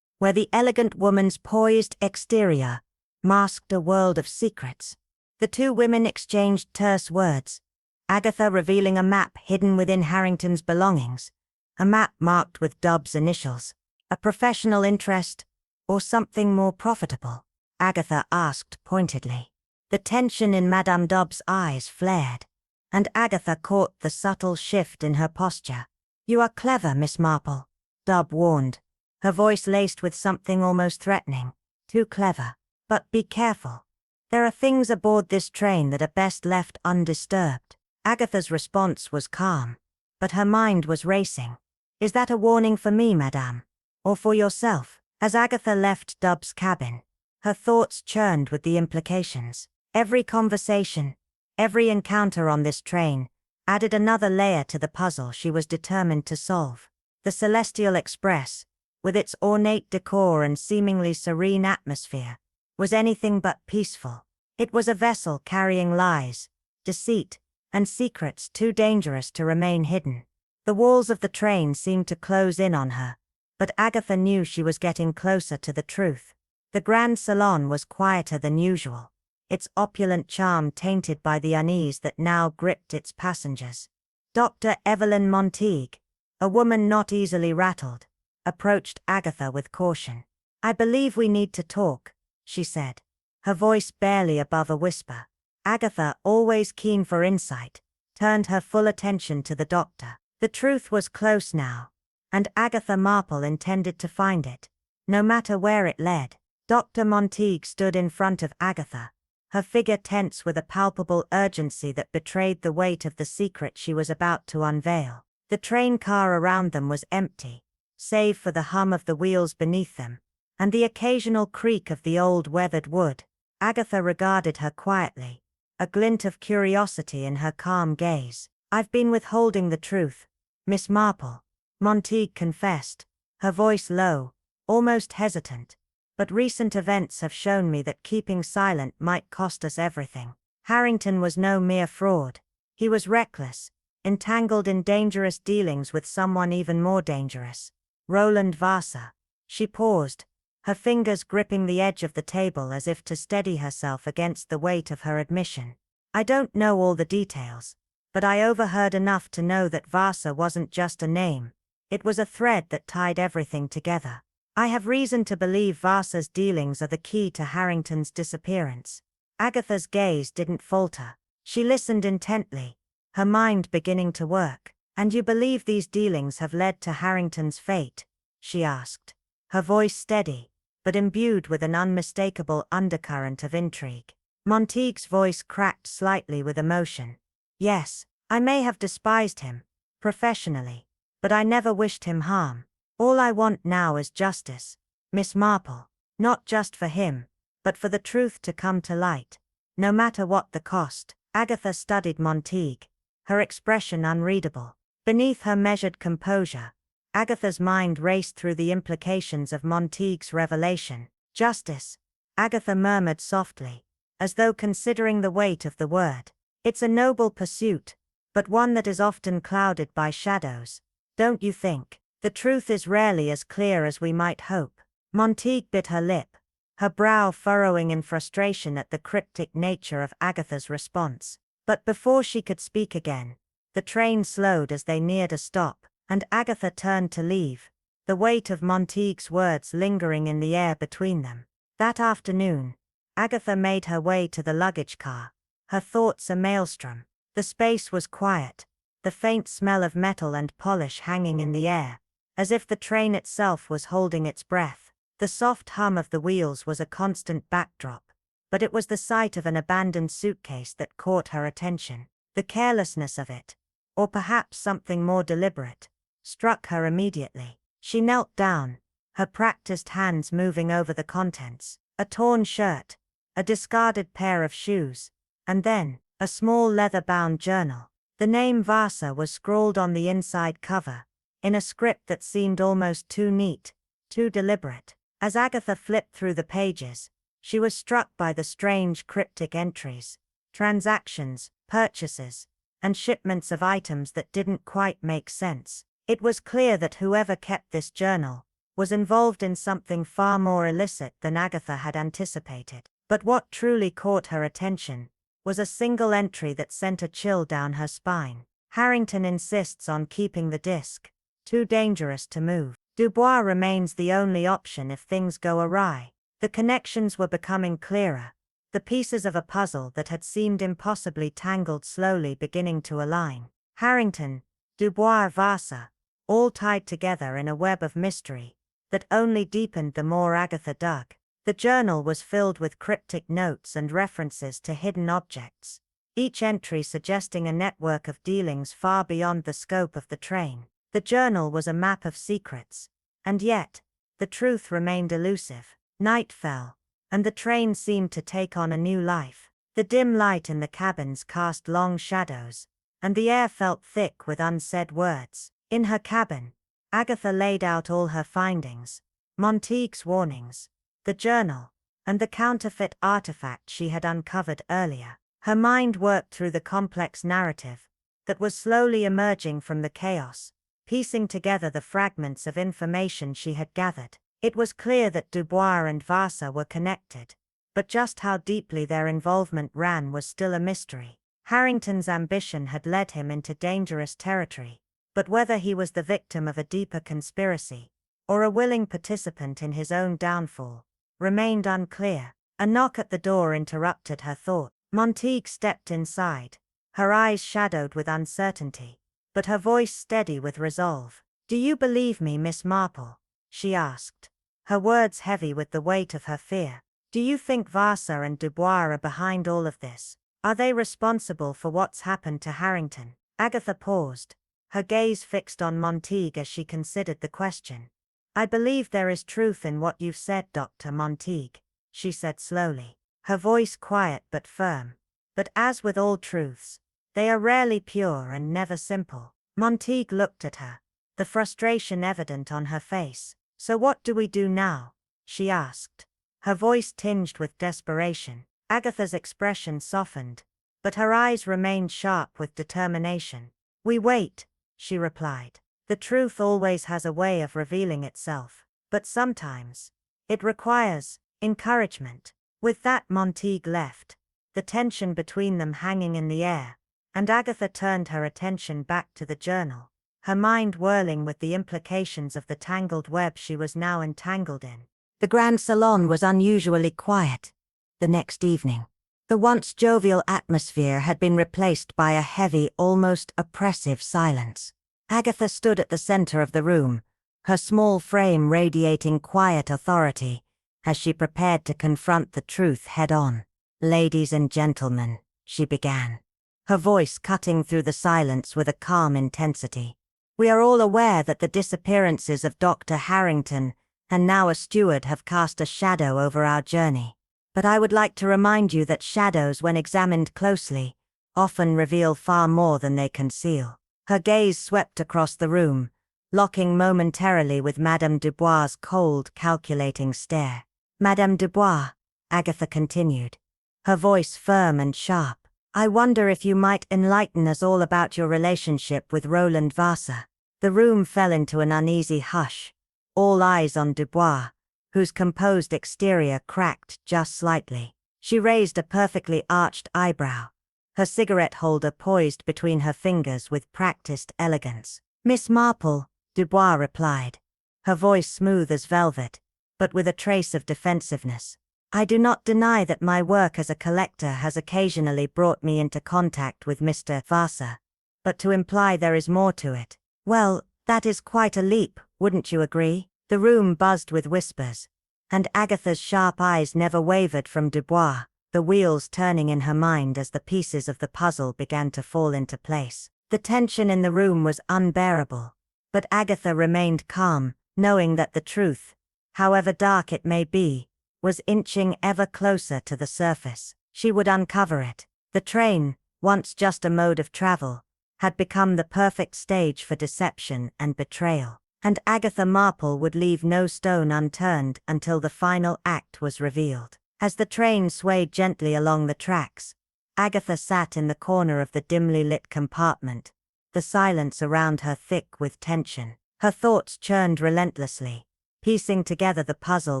S1: where the elegant woman's poised exterior masked a world of secrets. The two women exchanged terse words, Agatha revealing a map hidden within Harrington's belongings, a map marked with Dobbs' initials. A professional interest, or something more profitable? Agatha asked pointedly. The tension in Madame Dobbs' eyes flared, and Agatha caught the subtle shift in her posture. "You are clever, Miss Marple," Dobb warned, her voice laced with something almost threatening. "Too clever. But be careful. There are things aboard this train that are best left undisturbed." Agatha's response was calm, but her mind was racing. "Is that a warning for me, madame? Or for yourself?" As Agatha left Dobbs' cabin, her thoughts churned with the implications. Every conversation, every encounter on this train, added another layer to the puzzle she was determined to solve. The Celestial Express, with its ornate decor and seemingly serene atmosphere, was anything but peaceful. It was a vessel carrying lies, deceit, and secrets too dangerous to remain hidden. The walls of the train seemed to close in on her, but Agatha knew she was getting closer to the truth. The Grand Salon was quieter than usual, its opulent charm tainted by the unease that now gripped its passengers. Dr. Evelyn Monteague, a woman not easily rattled, approached Agatha with caution. "I believe we need to talk," she said, her voice barely above a whisper. Agatha, always keen for insight, turned her full attention to the doctor. The truth was close now, and Agatha Marple intended to find it, no matter where it led. Dr. Monteague stood in front of Agatha, her figure tense with a palpable urgency that betrayed the weight of the secret she was about to unveil. The train car around them was empty, save for the hum of the wheels beneath them, and the occasional creak of the old weathered wood. Agatha regarded her quietly, a glint of curiosity in her calm gaze. "I've been withholding the truth, Miss Marple," Monteague confessed, her voice low, almost hesitant. "But recent events have shown me that keeping silent might cost us everything." Harrington was no mere fraud. He was reckless, entangled in dangerous dealings with someone even more dangerous. Roland Vasa. She paused, her fingers gripping the edge of the table as if to steady herself against the weight of her admission. I don't know all the details, but I overheard enough to know that Vasa wasn't just a name. It was a thread that tied everything together. I have reason to believe Vasa's dealings are the key to Harrington's disappearance. Agatha's gaze didn't falter. She listened intently, her mind beginning to work. And you believe these dealings have led to Harrington's fate? She asked, her voice steady, but imbued with an unmistakable undercurrent of intrigue. Montague's voice cracked slightly with emotion. Yes, I may have despised him, professionally, but I never wished him harm. All I want now is justice, Miss Marple, not just for him, but for the truth to come to light, no matter what the cost. Agatha studied Montague, her expression unreadable. Beneath her measured composure, Agatha's mind raced through the implications of Montague's revelation. Justice, Agatha murmured softly, as though considering the weight of the word. It's a noble pursuit, but one that is often clouded by shadows, don't you think? The truth is rarely as clear as we might hope. Montague bit her lip, her brow furrowing in frustration at the cryptic nature of Agatha's response. But before she could speak again, the train slowed as they neared a stop, and Agatha turned to leave, the weight of Montague's words lingering in the air between them. That afternoon, Agatha made her way to the luggage car, her thoughts a maelstrom. The space was quiet, the faint smell of metal and polish hanging in the air, as if the train itself was holding its breath. The soft hum of the wheels was a constant backdrop, but it was the sight of an abandoned suitcase that caught her attention. The carelessness of it, or perhaps something more deliberate, struck her immediately. She knelt down, her practiced hands moving over the contents. A torn shirt, a discarded pair of shoes, and then, a small leather-bound journal. The name Vasa was scrawled on the inside cover, in a script that seemed almost too neat, too deliberate. As Agatha flipped through the pages, she was struck by the strange cryptic entries, transactions, purchases, and shipments of items that didn't quite make sense. It was clear that whoever kept this journal was involved in something far more illicit than Agatha had anticipated. But what truly caught her attention was a single entry that sent a chill down her spine. Harrington insists on keeping the disc. Too dangerous to move. Dubois remains the only option if things go awry. The connections were becoming clearer, the pieces of a puzzle that had seemed impossibly tangled slowly beginning to align. Harrington, Dubois, Vasa, all tied together in a web of mystery that only deepened the more Agatha dug. The journal was filled with cryptic notes and references to hidden objects, each entry suggesting a network of dealings far beyond the scope of the train. The journal was a map of secrets, and yet, the truth remained elusive. Night fell, and the train seemed to take on a new life. The dim light in the cabins cast long shadows, and the air felt thick with unsaid words. In her cabin, Agatha laid out all her findings, Montague's warnings, the journal, and the counterfeit artifact she had uncovered earlier. Her mind worked through the complex narrative that was slowly emerging from the chaos, piecing together the fragments of information she had gathered. It was clear that Dubois and Vasa were connected, but just how deeply their involvement ran was still a mystery. Harrington's ambition had led him into dangerous territory, but whether he was the victim of a deeper conspiracy, or a willing participant in his own downfall, remained unclear. A knock at the door interrupted her thought. Montague stepped inside, her eyes shadowed with uncertainty, but her voice steady with resolve. "Do you believe me, Miss Marple?" she asked, her words heavy with the weight of her fear. "Do you think Vasa and Dubois are behind all of this? Are they responsible for what's happened to Harrington?" Agatha paused, her gaze fixed on Montague as she considered the question. "I believe there is truth in what you've said, Dr. Montague," she said slowly, her voice quiet but firm. "But as with all truths, they are rarely pure and never simple." Montague looked at her, the frustration evident on her face. "So what do we do now?" she asked, her voice tinged with desperation. Agatha's expression softened, but her eyes remained sharp with determination. "We wait," she replied. "The truth always has a way of revealing itself, but sometimes it requires encouragement." With that, Montague left, the tension between them hanging in the air, and Agatha turned her attention back to the journal, her mind whirling with the implications of the tangled web she was now entangled in. The grand salon was unusually quiet the next evening. The once jovial atmosphere had been replaced by a heavy, almost oppressive silence. Agatha stood at the center of the room, her small frame radiating quiet authority, as she prepared to confront the truth head-on. "Ladies and gentlemen," she began, her voice cutting through the silence with a calm intensity. "We are all aware that the disappearances of Dr. Harrington and now a steward have cast a shadow over our journey. But I would like to remind you that shadows, when examined closely, often reveal far more than they conceal." Her gaze swept across the room, locking momentarily with Madame Dubois's cold, calculating stare. "Madame Dubois," Agatha continued, her voice firm and sharp, "I wonder if you might enlighten us all about your relationship with Roland Vassar." The room fell into an uneasy hush, all eyes on Dubois, whose composed exterior cracked just slightly. She raised a perfectly arched eyebrow, her cigarette holder poised between her fingers with practiced elegance. "Miss Marple," Dubois replied, her voice smooth as velvet, but with a trace of defensiveness. "I do not deny that my work as a collector has occasionally brought me into contact with Mr. Vassar, but to imply there is more to it, well, that is quite a leap, wouldn't you agree?" The room buzzed with whispers, and Agatha's sharp eyes never wavered from Dubois, the wheels turning in her mind as the pieces of the puzzle began to fall into place. The tension in the room was unbearable, but Agatha remained calm, knowing that the truth, however dark it may be, was inching ever closer to the surface. She would uncover it. The train, once just a mode of travel, had become the perfect stage for deception and betrayal, and Agatha Marple would leave no stone unturned until the final act was revealed. As the train swayed gently along the tracks, Agatha sat in the corner of the dimly lit compartment, the silence around her thick with tension. Her thoughts churned relentlessly, piecing together the puzzle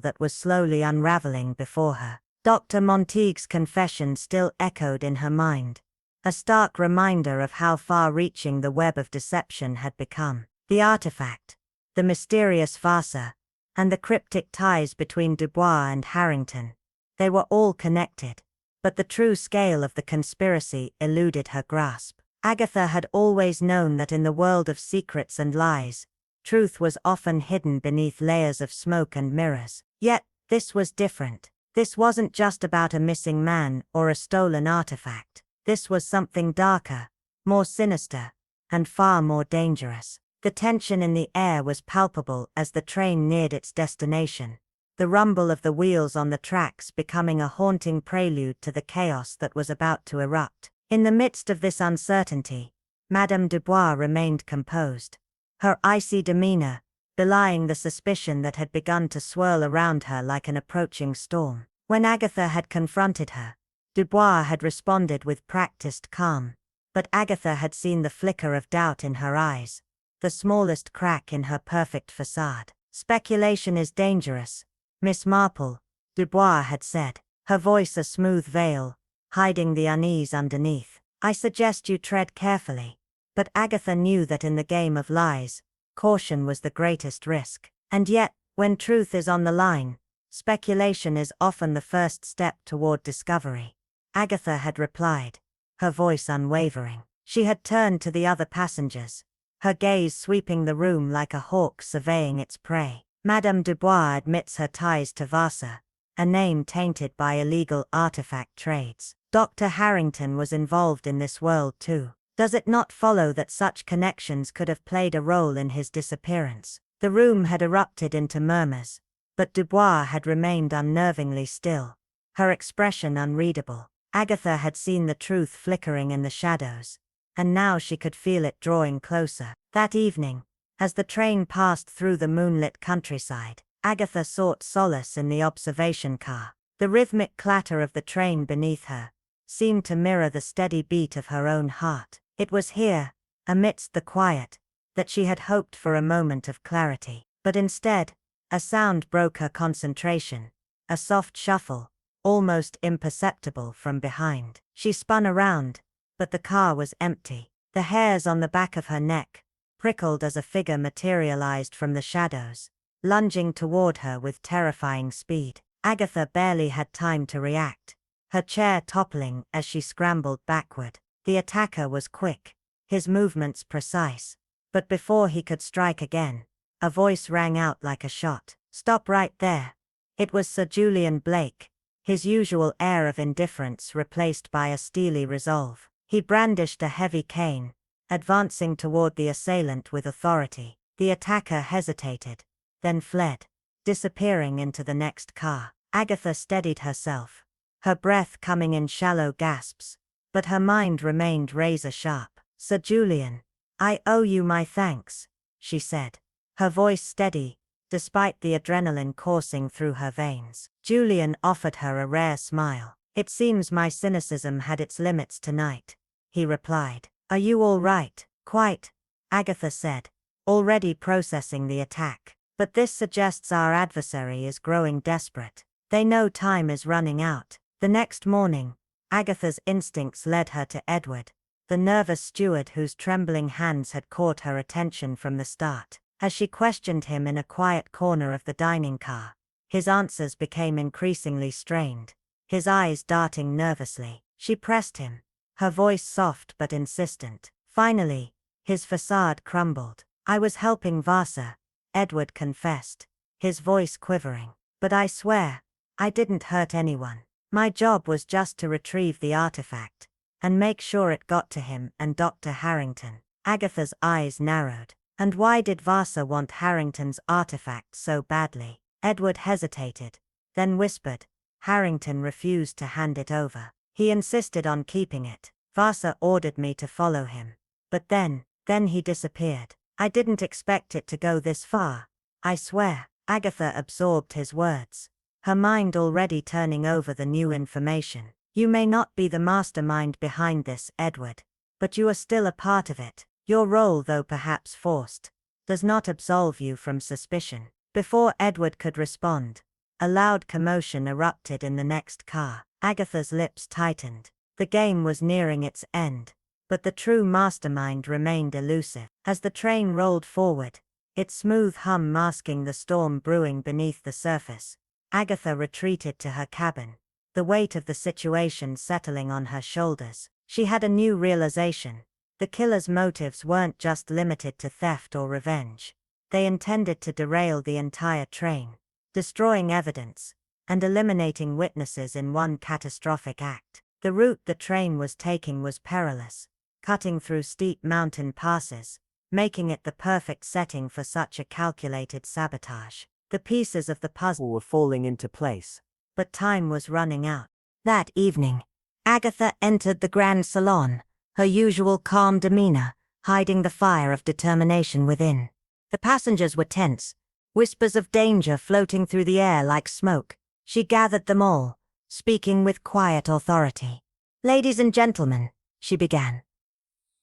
S1: that was slowly unraveling before her. Dr. Montague's confession still echoed in her mind, a stark reminder of how far-reaching the web of deception had become. The artifact, the mysterious Vassar, and the cryptic ties between Dubois and Harrington. They were all connected, but the true scale of the conspiracy eluded her grasp. Agatha had always known that in the world of secrets and lies, truth was often hidden beneath layers of smoke and mirrors. Yet, this was different. This wasn't just about a missing man or a stolen artifact. This was something darker, more sinister, and far more dangerous. The tension in the air was palpable as the train neared its destination, the rumble of the wheels on the tracks becoming a haunting prelude to the chaos that was about to erupt. In the midst of this uncertainty, Madame Dubois remained composed, her icy demeanor belying the suspicion that had begun to swirl around her like an approaching storm. When Agatha had confronted her, Dubois had responded with practiced calm, but Agatha had seen the flicker of doubt in her eyes, the smallest crack in her perfect facade. "Speculation is dangerous, Miss Marple," Dubois had said, her voice a smooth veil, hiding the unease underneath. "I suggest you tread carefully." But Agatha knew that in the game of lies, caution was the greatest risk. And yet, when truth is on the line, speculation is often the first step toward discovery. Agatha had replied, her voice unwavering. She had turned to the other passengers, her gaze sweeping the room like a hawk surveying its prey. "Madame Dubois admits her ties to Vassar, a name tainted by illegal artifact trades. Dr. Harrington was involved in this world too. Does it not follow that such connections could have played a role in his disappearance?" The room had erupted into murmurs, but Dubois had remained unnervingly still, her expression unreadable. Agatha had seen the truth flickering in the shadows, and now she could feel it drawing closer. That evening, as the train passed through the moonlit countryside, Agatha sought solace in the observation car. The rhythmic clatter of the train beneath her, seemed to mirror the steady beat of her own heart. It was here, amidst the quiet, that she had hoped for a moment of clarity. But instead, a sound broke her concentration, a soft shuffle, almost imperceptible from behind. She spun around, but the car was empty. The hairs on the back of her neck prickled as a figure materialized from the shadows, lunging toward her with terrifying speed. Agatha barely had time to react, her chair toppling as she scrambled backward. The attacker was quick, his movements precise, but before he could strike again, a voice rang out like a shot. "Stop right there." It was Sir Julian Blake, his usual air of indifference replaced by a steely resolve. He brandished a heavy cane, advancing toward the assailant with authority. The attacker hesitated, then fled, disappearing into the next car. Agatha steadied herself, her breath coming in shallow gasps, but her mind remained razor-sharp. "Sir Julian, I owe you my thanks," she said, her voice steady, despite the adrenaline coursing through her veins. Julian offered her a rare smile. "It seems my cynicism had its limits tonight," he replied. "Are you all right?" "Quite," Agatha said, already processing the attack. "But this suggests our adversary is growing desperate. They know time is running out." The next morning, Agatha's instincts led her to Edward, the nervous steward whose trembling hands had caught her attention from the start. As she questioned him in a quiet corner of the dining car, his answers became increasingly strained, his eyes darting nervously. She pressed him, her voice soft but insistent. Finally, his facade crumbled. "I was helping Vasa," Edward confessed, his voice quivering. "But I swear, I didn't hurt anyone. My job was just to retrieve the artifact, and make sure it got to him and Dr. Harrington." Agatha's eyes narrowed. "And why did Vasa want Harrington's artifact so badly?" Edward hesitated, then whispered, "Harrington refused to hand it over. He insisted on keeping it. Vasa ordered me to follow him. But then he disappeared. I didn't expect it to go this far, I swear." Agatha absorbed his words, her mind already turning over the new information. "You may not be the mastermind behind this, Edward, but you are still a part of it. Your role, though perhaps forced, does not absolve you from suspicion." Before Edward could respond, a loud commotion erupted in the next car. Agatha's lips tightened. The game was nearing its end, but the true mastermind remained elusive. As the train rolled forward, its smooth hum masking the storm brewing beneath the surface, Agatha retreated to her cabin, the weight of the situation settling on her shoulders. She had a new realization. The killer's motives weren't just limited to theft or revenge. They intended to derail the entire train, destroying evidence, and eliminating witnesses in one catastrophic act. The route the train was taking was perilous, cutting through steep mountain passes, making it the perfect setting for such a calculated sabotage. The pieces of the puzzle were falling into place, but time was running out. That evening, Agatha entered the Grand Salon, her usual calm demeanor hiding the fire of determination within. The passengers were tense, whispers of danger floating through the air like smoke. She gathered them all, speaking with quiet authority. "Ladies and gentlemen," she began,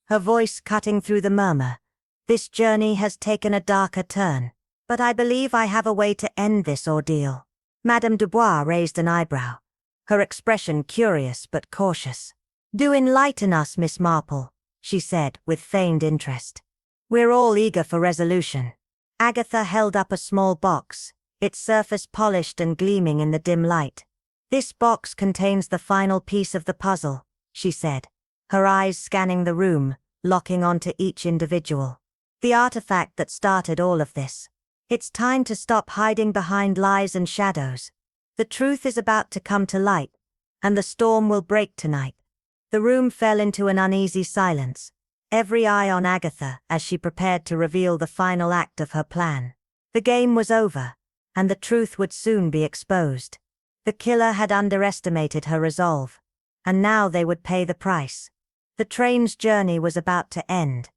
S1: her voice cutting through the murmur, "this journey has taken a darker turn, but I believe I have a way to end this ordeal." Madame Dubois raised an eyebrow, her expression curious but cautious. "Do enlighten us, Miss Marple," she said with feigned interest. "We're all eager for resolution." Agatha held up a small box, its surface polished and gleaming in the dim light. "This box contains the final piece of the puzzle," she said, her eyes scanning the room, locking onto each individual. "The artifact that started all of this. It's time to stop hiding behind lies and shadows. The truth is about to come to light, and the storm will break tonight." The room fell into an uneasy silence, every eye on Agatha as she prepared to reveal the final act of her plan. The game was over, and the truth would soon be exposed. The killer had underestimated her resolve, and now they would pay the price. The train's journey was about to end,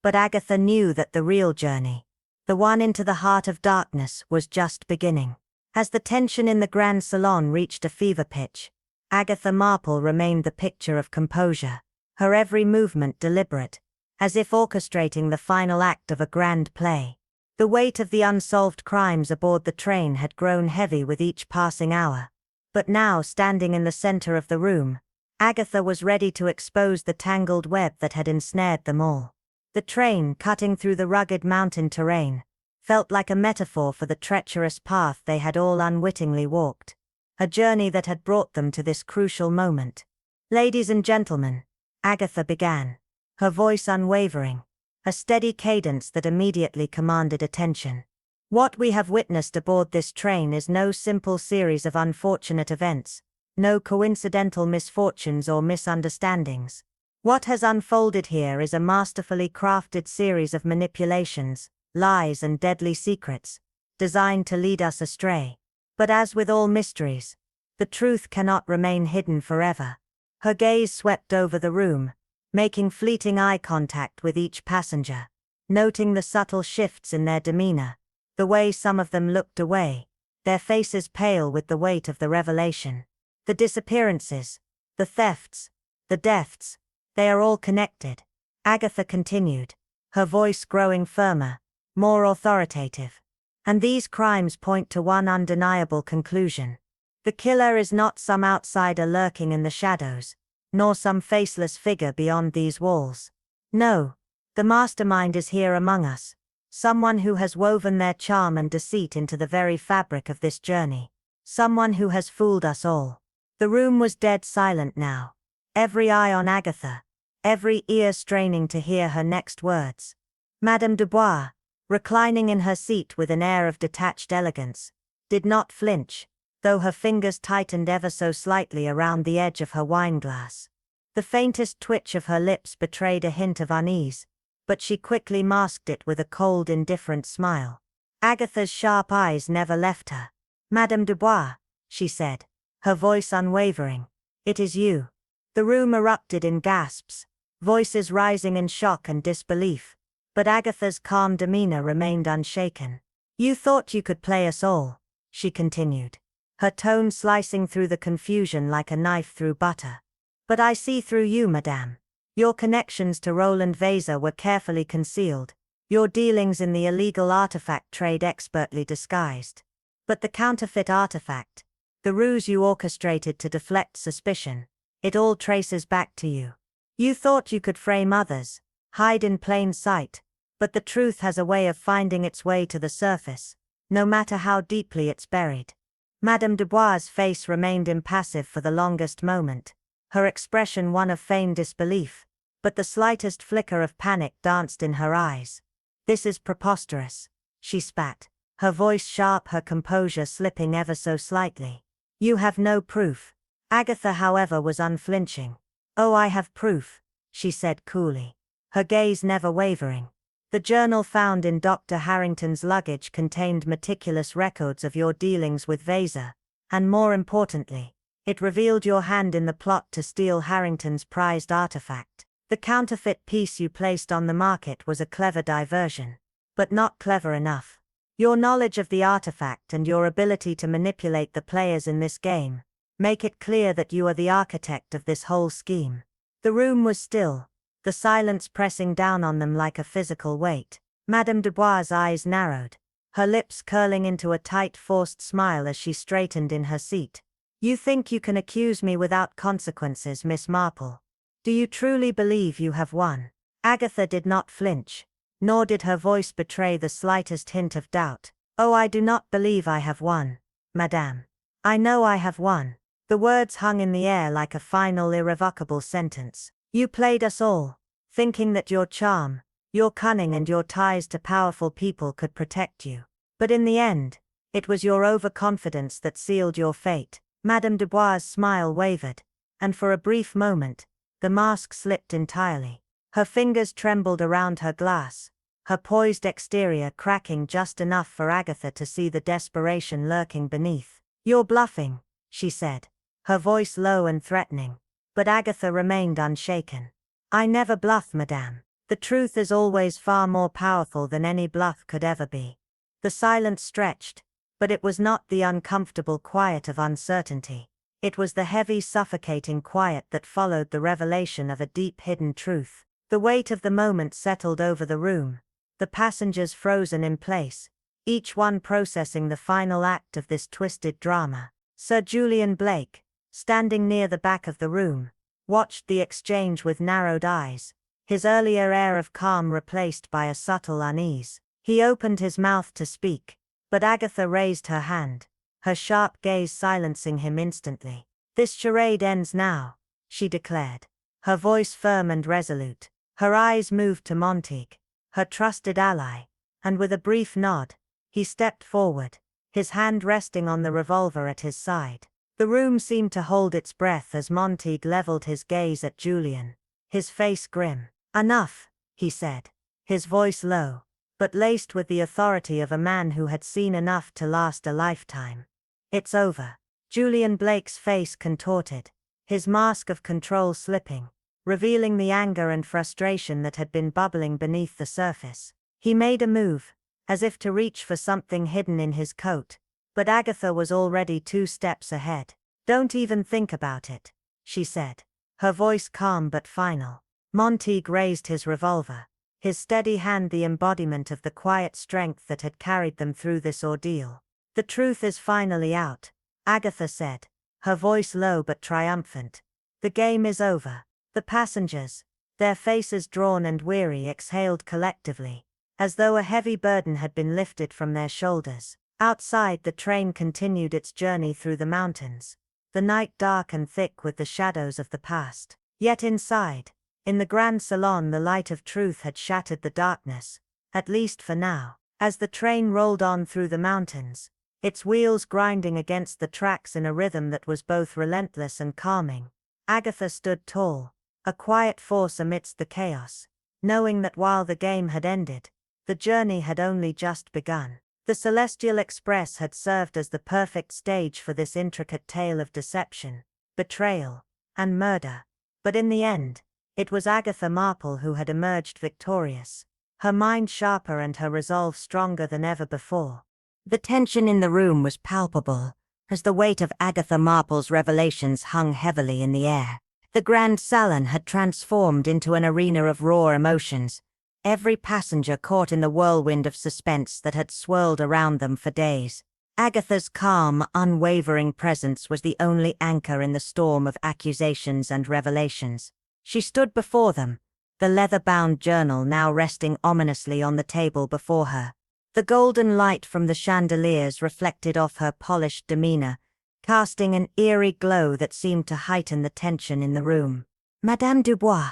S1: but Agatha knew that the real journey, the one into the heart of darkness, was just beginning. As the tension in the Grand Salon reached a fever pitch, Agatha Marple remained the picture of composure, her every movement deliberate, as if orchestrating the final act of a grand play. The weight of the unsolved crimes aboard the train had grown heavy with each passing hour. But now, standing in the center of the room, Agatha was ready to expose the tangled web that had ensnared them all. The train, cutting through the rugged mountain terrain, felt like a metaphor for the treacherous path they had all unwittingly walked, a journey that had brought them to this crucial moment. "Ladies and gentlemen," Agatha began, her voice unwavering, a steady cadence that immediately commanded attention. "What we have witnessed aboard this train is no simple series of unfortunate events, no coincidental misfortunes or misunderstandings. What has unfolded here is a masterfully crafted series of manipulations, lies and deadly secrets, designed to lead us astray. But as with all mysteries, the truth cannot remain hidden forever." Her gaze swept over the room, making fleeting eye contact with each passenger, noting the subtle shifts in their demeanor, the way some of them looked away, their faces pale with the weight of the revelation. "The disappearances, the thefts, the deaths, they are all connected," Agatha continued, her voice growing firmer, more authoritative. "And these crimes point to one undeniable conclusion. The killer is not some outsider lurking in the shadows, nor some faceless figure beyond these walls. No, the mastermind is here among us, someone who has woven their charm and deceit into the very fabric of this journey, someone who has fooled us all." The room was dead silent now, every eye on Agatha, every ear straining to hear her next words. Madame Dubois, reclining in her seat with an air of detached elegance, did not flinch, though her fingers tightened ever so slightly around the edge of her wineglass. The faintest twitch of her lips betrayed a hint of unease, but she quickly masked it with a cold, indifferent smile. Agatha's sharp eyes never left her. "Madame Dubois," she said, her voice unwavering, "it is you." The room erupted in gasps, voices rising in shock and disbelief, but Agatha's calm demeanor remained unshaken. "You thought you could play us all," she continued, her tone slicing through the confusion like a knife through butter. "But I see through you, madame. Your connections to Roland Vaser were carefully concealed, your dealings in the illegal artifact trade expertly disguised. But the counterfeit artifact, the ruse you orchestrated to deflect suspicion, it all traces back to you. You thought you could frame others, hide in plain sight, but the truth has a way of finding its way to the surface, no matter how deeply it's buried." Madame Dubois' face remained impassive for the longest moment, her expression one of feigned disbelief, but the slightest flicker of panic danced in her eyes. "This is preposterous," she spat, her voice sharp, her composure slipping ever so slightly. "You have no proof." Agatha, however, was unflinching. "Oh, I have proof," she said coolly, her gaze never wavering. "The journal found in Dr. Harrington's luggage contained meticulous records of your dealings with Vaser, and more importantly, it revealed your hand in the plot to steal Harrington's prized artifact. The counterfeit piece you placed on the market was a clever diversion, but not clever enough. Your knowledge of the artifact and your ability to manipulate the players in this game make it clear that you are the architect of this whole scheme." The room was still, the silence pressing down on them like a physical weight. Madame Dubois' eyes narrowed, her lips curling into a tight, forced smile as she straightened in her seat. "You think you can accuse me without consequences, Miss Marple? Do you truly believe you have won?" Agatha did not flinch, nor did her voice betray the slightest hint of doubt. "Oh, I do not believe I have won, madame. I know I have won." The words hung in the air like a final, irrevocable sentence. "You played us all, thinking that your charm, your cunning and your ties to powerful people could protect you. But in the end, it was your overconfidence that sealed your fate." Madame Dubois' smile wavered, and for a brief moment, the mask slipped entirely. Her fingers trembled around her glass, her poised exterior cracking just enough for Agatha to see the desperation lurking beneath. "You're bluffing," she said, her voice low and threatening, but Agatha remained unshaken. "I never bluff, madame. The truth is always far more powerful than any bluff could ever be." The silence stretched, but it was not the uncomfortable quiet of uncertainty. It was the heavy, suffocating quiet that followed the revelation of a deep hidden truth. The weight of the moment settled over the room, the passengers frozen in place, each one processing the final act of this twisted drama. Sir Julian Blake, standing near the back of the room, watched the exchange with narrowed eyes, his earlier air of calm replaced by a subtle unease. He opened his mouth to speak, but Agatha raised her hand, her sharp gaze silencing him instantly. "This charade ends now," she declared, her voice firm and resolute. Her eyes moved to Montague, her trusted ally, and with a brief nod, he stepped forward, his hand resting on the revolver at his side. The room seemed to hold its breath as Montague leveled his gaze at Julian, his face grim. "Enough," he said, his voice low, but laced with the authority of a man who had seen enough to last a lifetime. "It's over." Julian Blake's face contorted, his mask of control slipping, revealing the anger and frustration that had been bubbling beneath the surface. He made a move, as if to reach for something hidden in his coat, but Agatha was already 2 steps ahead. "Don't even think about it," she said, her voice calm but final. Montague raised his revolver, his steady hand the embodiment of the quiet strength that had carried them through this ordeal. "The truth is finally out," Agatha said, her voice low but triumphant. "The game is over." The passengers, their faces drawn and weary, exhaled collectively, as though a heavy burden had been lifted from their shoulders. Outside, the train continued its journey through the mountains, the night dark and thick with the shadows of the past. Yet inside, in the grand salon, the light of truth had shattered the darkness, at least for now. As the train rolled on through the mountains, its wheels grinding against the tracks in a rhythm that was both relentless and calming, Agatha stood tall, a quiet force amidst the chaos, knowing that while the game had ended, the journey had only just begun. The Celestial Express had served as the perfect stage for this intricate tale of deception, betrayal, and murder, but in the end, it was Agatha Marple who had emerged victorious, her mind sharper and her resolve stronger than ever before. The tension in the room was palpable, as the weight of Agatha Marple's revelations hung heavily in the air. The grand salon had transformed into an arena of raw emotions, every passenger caught in the whirlwind of suspense that had swirled around them for days. Agatha's calm, unwavering presence was the only anchor in the storm of accusations and revelations. She stood before them, the leather-bound journal now resting ominously on the table before her. The golden light from the chandeliers reflected off her polished demeanor, casting an eerie glow that seemed to heighten the tension in the room. "Madame Dubois,"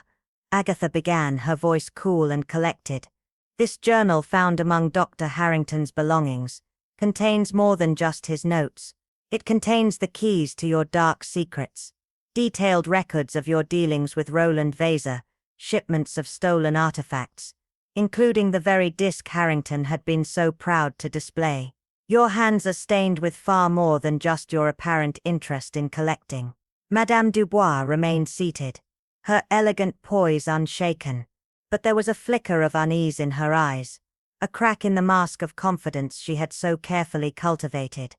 S1: Agatha began, her voice cool and collected, "this journal found among Dr. Harrington's belongings contains more than just his notes. It contains the keys to your dark secrets, detailed records of your dealings with Roland Vaser, shipments of stolen artifacts, including the very disc Harrington had been so proud to display. Your hands are stained with far more than just your apparent interest in collecting." Madame Dubois remained seated, her elegant poise unshaken, but there was a flicker of unease in her eyes, a crack in the mask of confidence she had so carefully cultivated.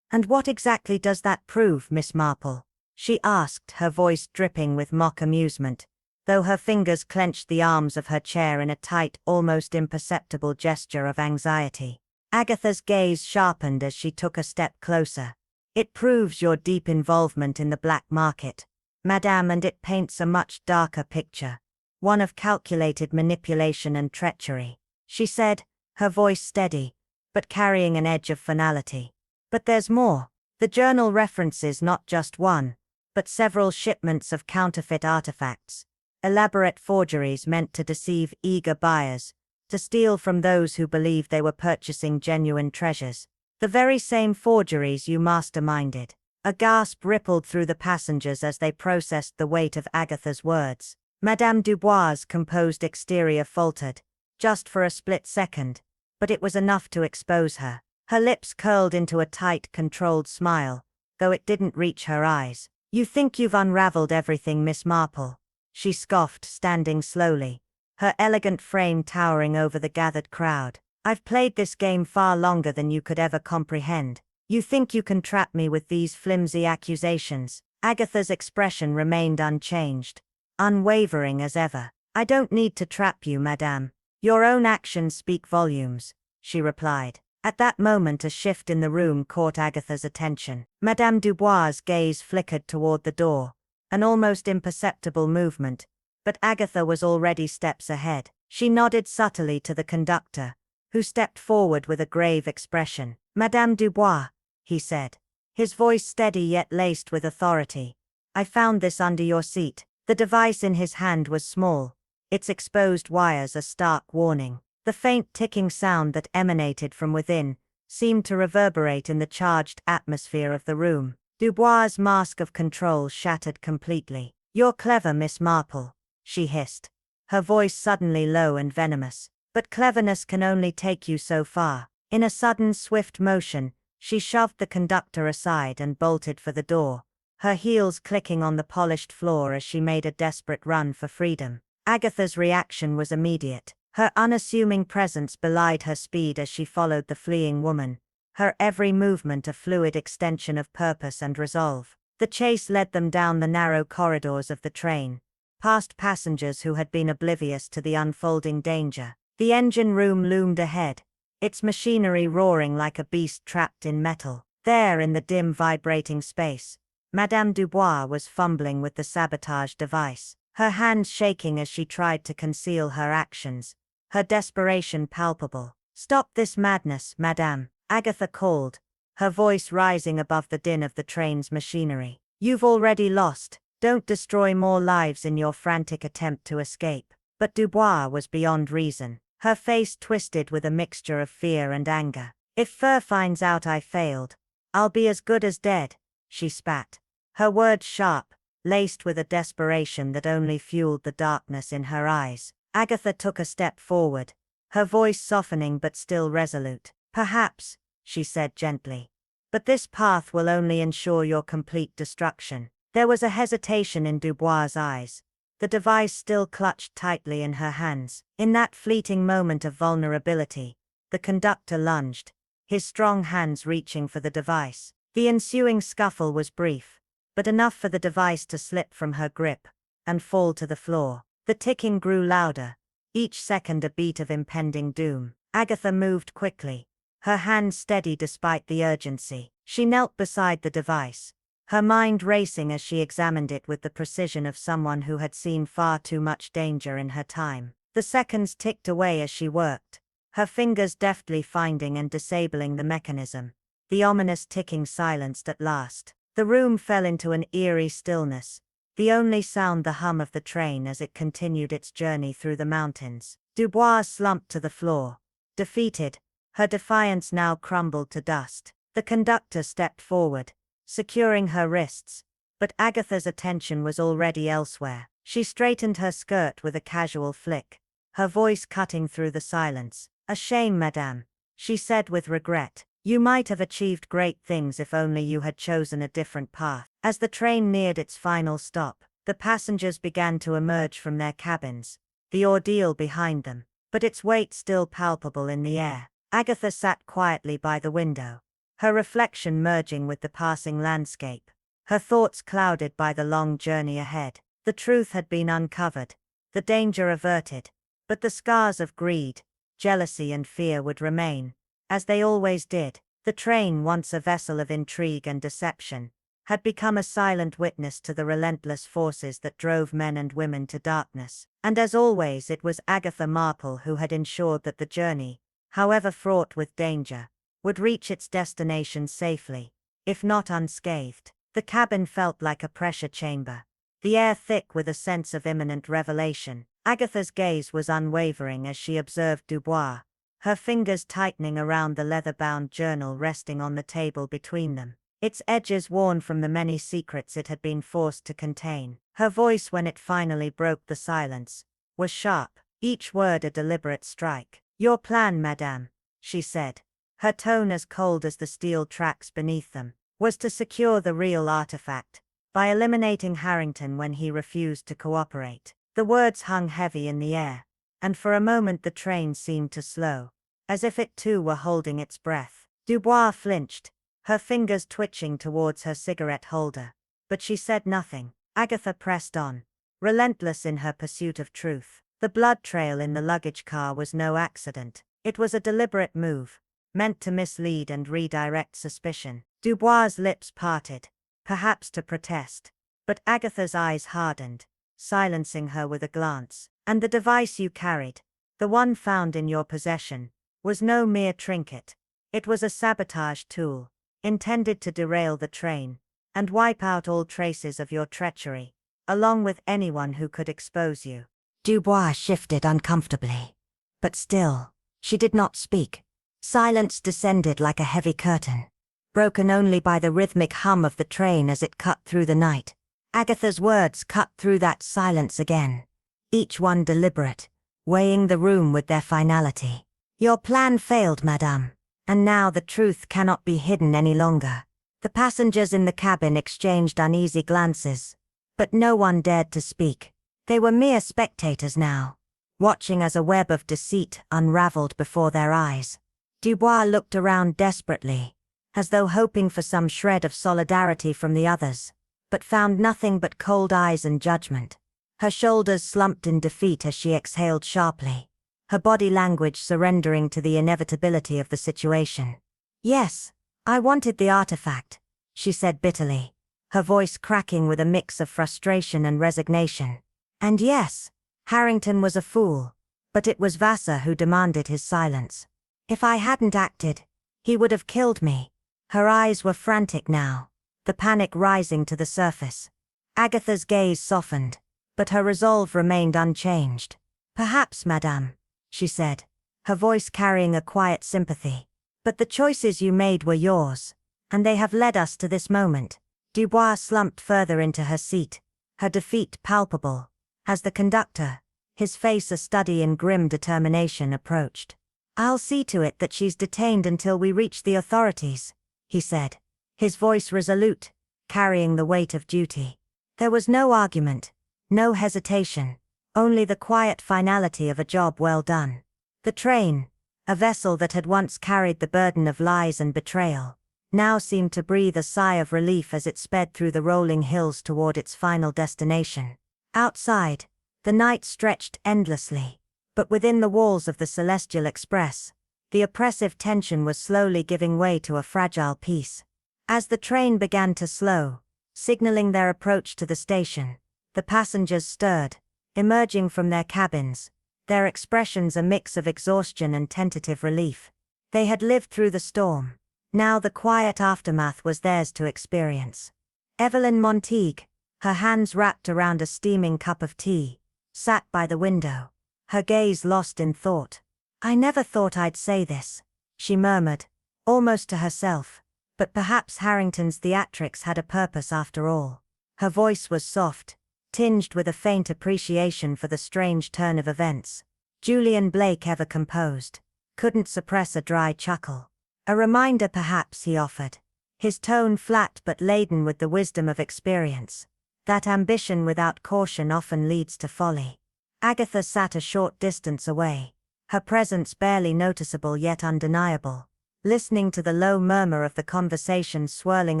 S1: "And what exactly does that prove, Miss Marple?" she asked, her voice dripping with mock amusement, though her fingers clenched the arms of her chair in a tight, almost imperceptible gesture of anxiety. Agatha's gaze sharpened as she took a step closer. "It proves your deep involvement in the black market, Madame, and it paints a much darker picture, one of calculated manipulation and treachery," she said, her voice steady, but carrying an edge of finality. "But there's more. The journal references not just one, but several shipments of counterfeit artifacts, elaborate forgeries meant to deceive eager buyers, to steal from those who believed they were purchasing genuine treasures. The very same forgeries you masterminded." A gasp rippled through the passengers as they processed the weight of Agatha's words. Madame Dubois' composed exterior faltered, just for a split second, but it was enough to expose her. Her lips curled into a tight, controlled smile, though it didn't reach her eyes. "You think you've unraveled everything, Miss Marple," she scoffed, standing slowly, her elegant frame towering over the gathered crowd. "I've played this game far longer than you could ever comprehend. You think you can trap me with these flimsy accusations? Agatha's expression remained unchanged, unwavering as ever. I don't need to trap you, madame. Your own actions speak volumes, she replied. At that moment a shift in the room caught Agatha's attention. Madame Dubois' gaze flickered toward the door, an almost imperceptible movement, but Agatha was already steps ahead. She nodded subtly to the conductor, who stepped forward with a grave expression. Madame Dubois, he said, his voice steady yet laced with authority. I found this under your seat. The device in his hand was small, its exposed wires a stark warning. The faint ticking sound that emanated from within seemed to reverberate in the charged atmosphere of the room. Dubois' mask of control shattered completely. You're clever, Miss Marple, she hissed, her voice suddenly low and venomous. But cleverness can only take you so far. In a sudden, swift motion, she shoved the conductor aside and bolted for the door, her heels clicking on the polished floor as she made a desperate run for freedom. Agatha's reaction was immediate. Her unassuming presence belied her speed as she followed the fleeing woman, her every movement a fluid extension of purpose and resolve. The chase led them down the narrow corridors of the train, past passengers who had been oblivious to the unfolding danger. The engine room loomed ahead, its machinery roaring like a beast trapped in metal. There, in the dim vibrating space, Madame Dubois was fumbling with the sabotage device, her hands shaking as she tried to conceal her actions, her desperation palpable. Stop this madness, madame, Agatha called, her voice rising above the din of the train's machinery. You've already lost. Don't destroy more lives in your frantic attempt to escape. But Dubois was beyond reason, her face twisted with a mixture of fear and anger. If Fur finds out I failed, I'll be as good as dead, she spat, her words sharp, laced with a desperation that only fueled the darkness in her eyes. Agatha took a step forward, her voice softening but still resolute. Perhaps, she said gently, but this path will only ensure your complete destruction. There was a hesitation in Dubois' eyes, the device still clutched tightly in her hands. In that fleeting moment of vulnerability, the conductor lunged, his strong hands reaching for the device. The ensuing scuffle was brief, but enough for the device to slip from her grip and fall to the floor. The ticking grew louder, each second a beat of impending doom. Agatha moved quickly, her hands steady despite the urgency. She knelt beside the device, her mind racing as she examined it with the precision of someone who had seen far too much danger in her time. The seconds ticked away as she worked, her fingers deftly finding and disabling the mechanism. The ominous ticking silenced at last. The room fell into an eerie stillness, the only sound the hum of the train as it continued its journey through the mountains. Dubois slumped to the floor, defeated, her defiance now crumbled to dust. The conductor stepped forward, securing her wrists, but Agatha's attention was already elsewhere. She straightened her skirt with a casual flick, her voice cutting through the silence. A shame, madame, she said with regret. You might have achieved great things if only you had chosen a different path. As the train neared its final stop, the passengers began to emerge from their cabins, the ordeal behind them, but its weight still palpable in the air. Agatha sat quietly by the window, her reflection merging with the passing landscape, her thoughts clouded by the long journey ahead. The truth had been uncovered, the danger averted, but the scars of greed, jealousy and fear would remain, as they always did. The train, once a vessel of intrigue and deception, had become a silent witness to the relentless forces that drove men and women to darkness. And as always, it was Agatha Marple who had ensured that the journey, however fraught with danger, would reach its destination safely, if not unscathed. The cabin felt like a pressure chamber, the air thick with a sense of imminent revelation. Agatha's gaze was unwavering as she observed Dubois, her fingers tightening around the leather-bound journal resting on the table between them, its edges worn from the many secrets it had been forced to contain. Her voice, when it finally broke the silence, was sharp, each word a deliberate strike. Your plan, madame, she said, her tone as cold as the steel tracks beneath them, was to secure the real artifact, by eliminating Harrington when he refused to cooperate. The words hung heavy in the air, and for a moment the train seemed to slow, as if it too were holding its breath. Dubois flinched, her fingers twitching towards her cigarette holder. But she said nothing. Agatha pressed on, relentless in her pursuit of truth. The blood trail in the luggage car was no accident. It was a deliberate move, meant to mislead and redirect suspicion. Dubois' lips parted, perhaps to protest. But Agatha's eyes hardened, silencing her with a glance. And the device you carried, the one found in your possession, was no mere trinket. It was a sabotage tool, intended to derail the train, and wipe out all traces of your treachery, along with anyone who could expose you. Dubois shifted uncomfortably. But still, she did not speak. Silence descended like a heavy curtain, broken only by the rhythmic hum of the train as it cut through the night. Agatha's words cut through that silence again, each one deliberate, weighing the room with their finality. Your plan failed, madame, and now the truth cannot be hidden any longer. The passengers in the cabin exchanged uneasy glances, but no one dared to speak. They were mere spectators now, watching as a web of deceit unraveled before their eyes. Dubois looked around desperately, as though hoping for some shred of solidarity from the others, but found nothing but cold eyes and judgment. Her shoulders slumped in defeat as she exhaled sharply, her body language surrendering to the inevitability of the situation. Yes, I wanted the artifact, she said bitterly, her voice cracking with a mix of frustration and resignation. And yes, Harrington was a fool, but it was Vassar who demanded his silence. If I hadn't acted, he would have killed me. Her eyes were frantic now, the panic rising to the surface. Agatha's gaze softened, but her resolve remained unchanged. Perhaps, madame, she said, her voice carrying a quiet sympathy. But the choices you made were yours, and they have led us to this moment. Dubois slumped further into her seat, her defeat palpable, as the conductor, his face a study in grim determination, approached. I'll see to it that she's detained until we reach the authorities, he said, his voice resolute, carrying the weight of duty. There was no argument, no hesitation, only the quiet finality of a job well done. The train, a vessel that had once carried the burden of lies and betrayal, now seemed to breathe a sigh of relief as it sped through the rolling hills toward its final destination. Outside, the night stretched endlessly, but within the walls of the Celestial Express, the oppressive tension was slowly giving way to a fragile peace. As the train began to slow, signaling their approach to the station, the passengers stirred, emerging from their cabins, their expressions a mix of exhaustion and tentative relief. They had lived through the storm. Now the quiet aftermath was theirs to experience. Evelyn Montague, her hands wrapped around a steaming cup of tea, sat by the window, her gaze lost in thought. I never thought I'd say this, she murmured, almost to herself, but perhaps Harrington's theatrics had a purpose after all. Her voice was soft, tinged with a faint appreciation for the strange turn of events. Julian Blake, ever composed, couldn't suppress a dry chuckle. A reminder perhaps, he offered, his tone flat but laden with the wisdom of experience, that ambition without caution often leads to folly. Agatha sat a short distance away, her presence barely noticeable yet undeniable, listening to the low murmur of the conversation swirling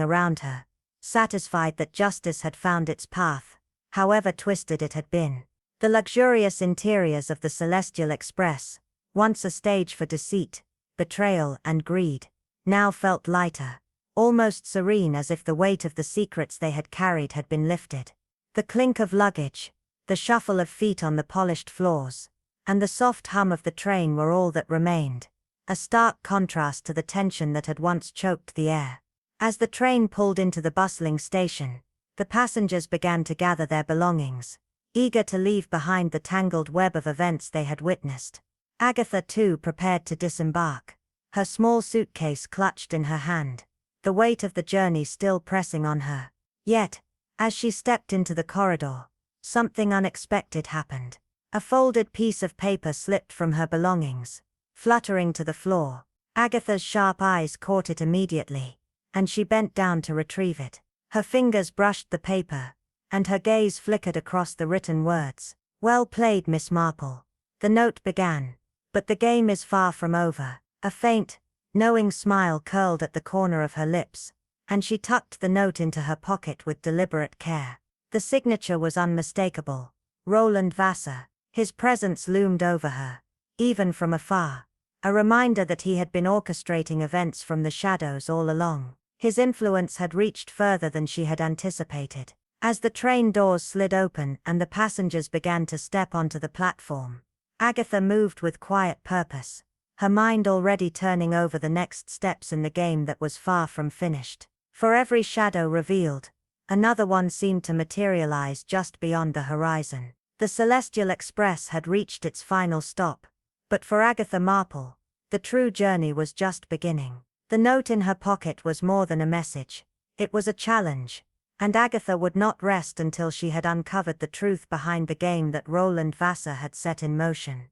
S1: around her, satisfied that justice had found its path, however twisted it had been. The luxurious interiors of the Celestial Express, once a stage for deceit, betrayal and greed, now felt lighter, almost serene, as if the weight of the secrets they had carried had been lifted. The clink of luggage, the shuffle of feet on the polished floors, and the soft hum of the train were all that remained, a stark contrast to the tension that had once choked the air. As the train pulled into the bustling station, the passengers began to gather their belongings, eager to leave behind the tangled web of events they had witnessed. Agatha, too, prepared to disembark, her small suitcase clutched in her hand, the weight of the journey still pressing on her. Yet, as she stepped into the corridor, something unexpected happened. A folded piece of paper slipped from her belongings, fluttering to the floor. Agatha's sharp eyes caught it immediately, and she bent down to retrieve it. Her fingers brushed the paper, and her gaze flickered across the written words. Well played, Miss Marple, the note began. But the game is far from over. A faint, knowing smile curled at the corner of her lips, and she tucked the note into her pocket with deliberate care. The signature was unmistakable. Roland Vassar. His presence loomed over her, even from afar, a reminder that he had been orchestrating events from the shadows all along. His influence had reached further than she had anticipated. As the train doors slid open and the passengers began to step onto the platform, Agatha moved with quiet purpose, her mind already turning over the next steps in the game that was far from finished. For every shadow revealed, another one seemed to materialize just beyond the horizon. The Celestial Express had reached its final stop, but for Agatha Marple, the true journey was just beginning. The note in her pocket was more than a message. It was a challenge, and Agatha would not rest until she had uncovered the truth behind the game that Roland Vassar had set in motion.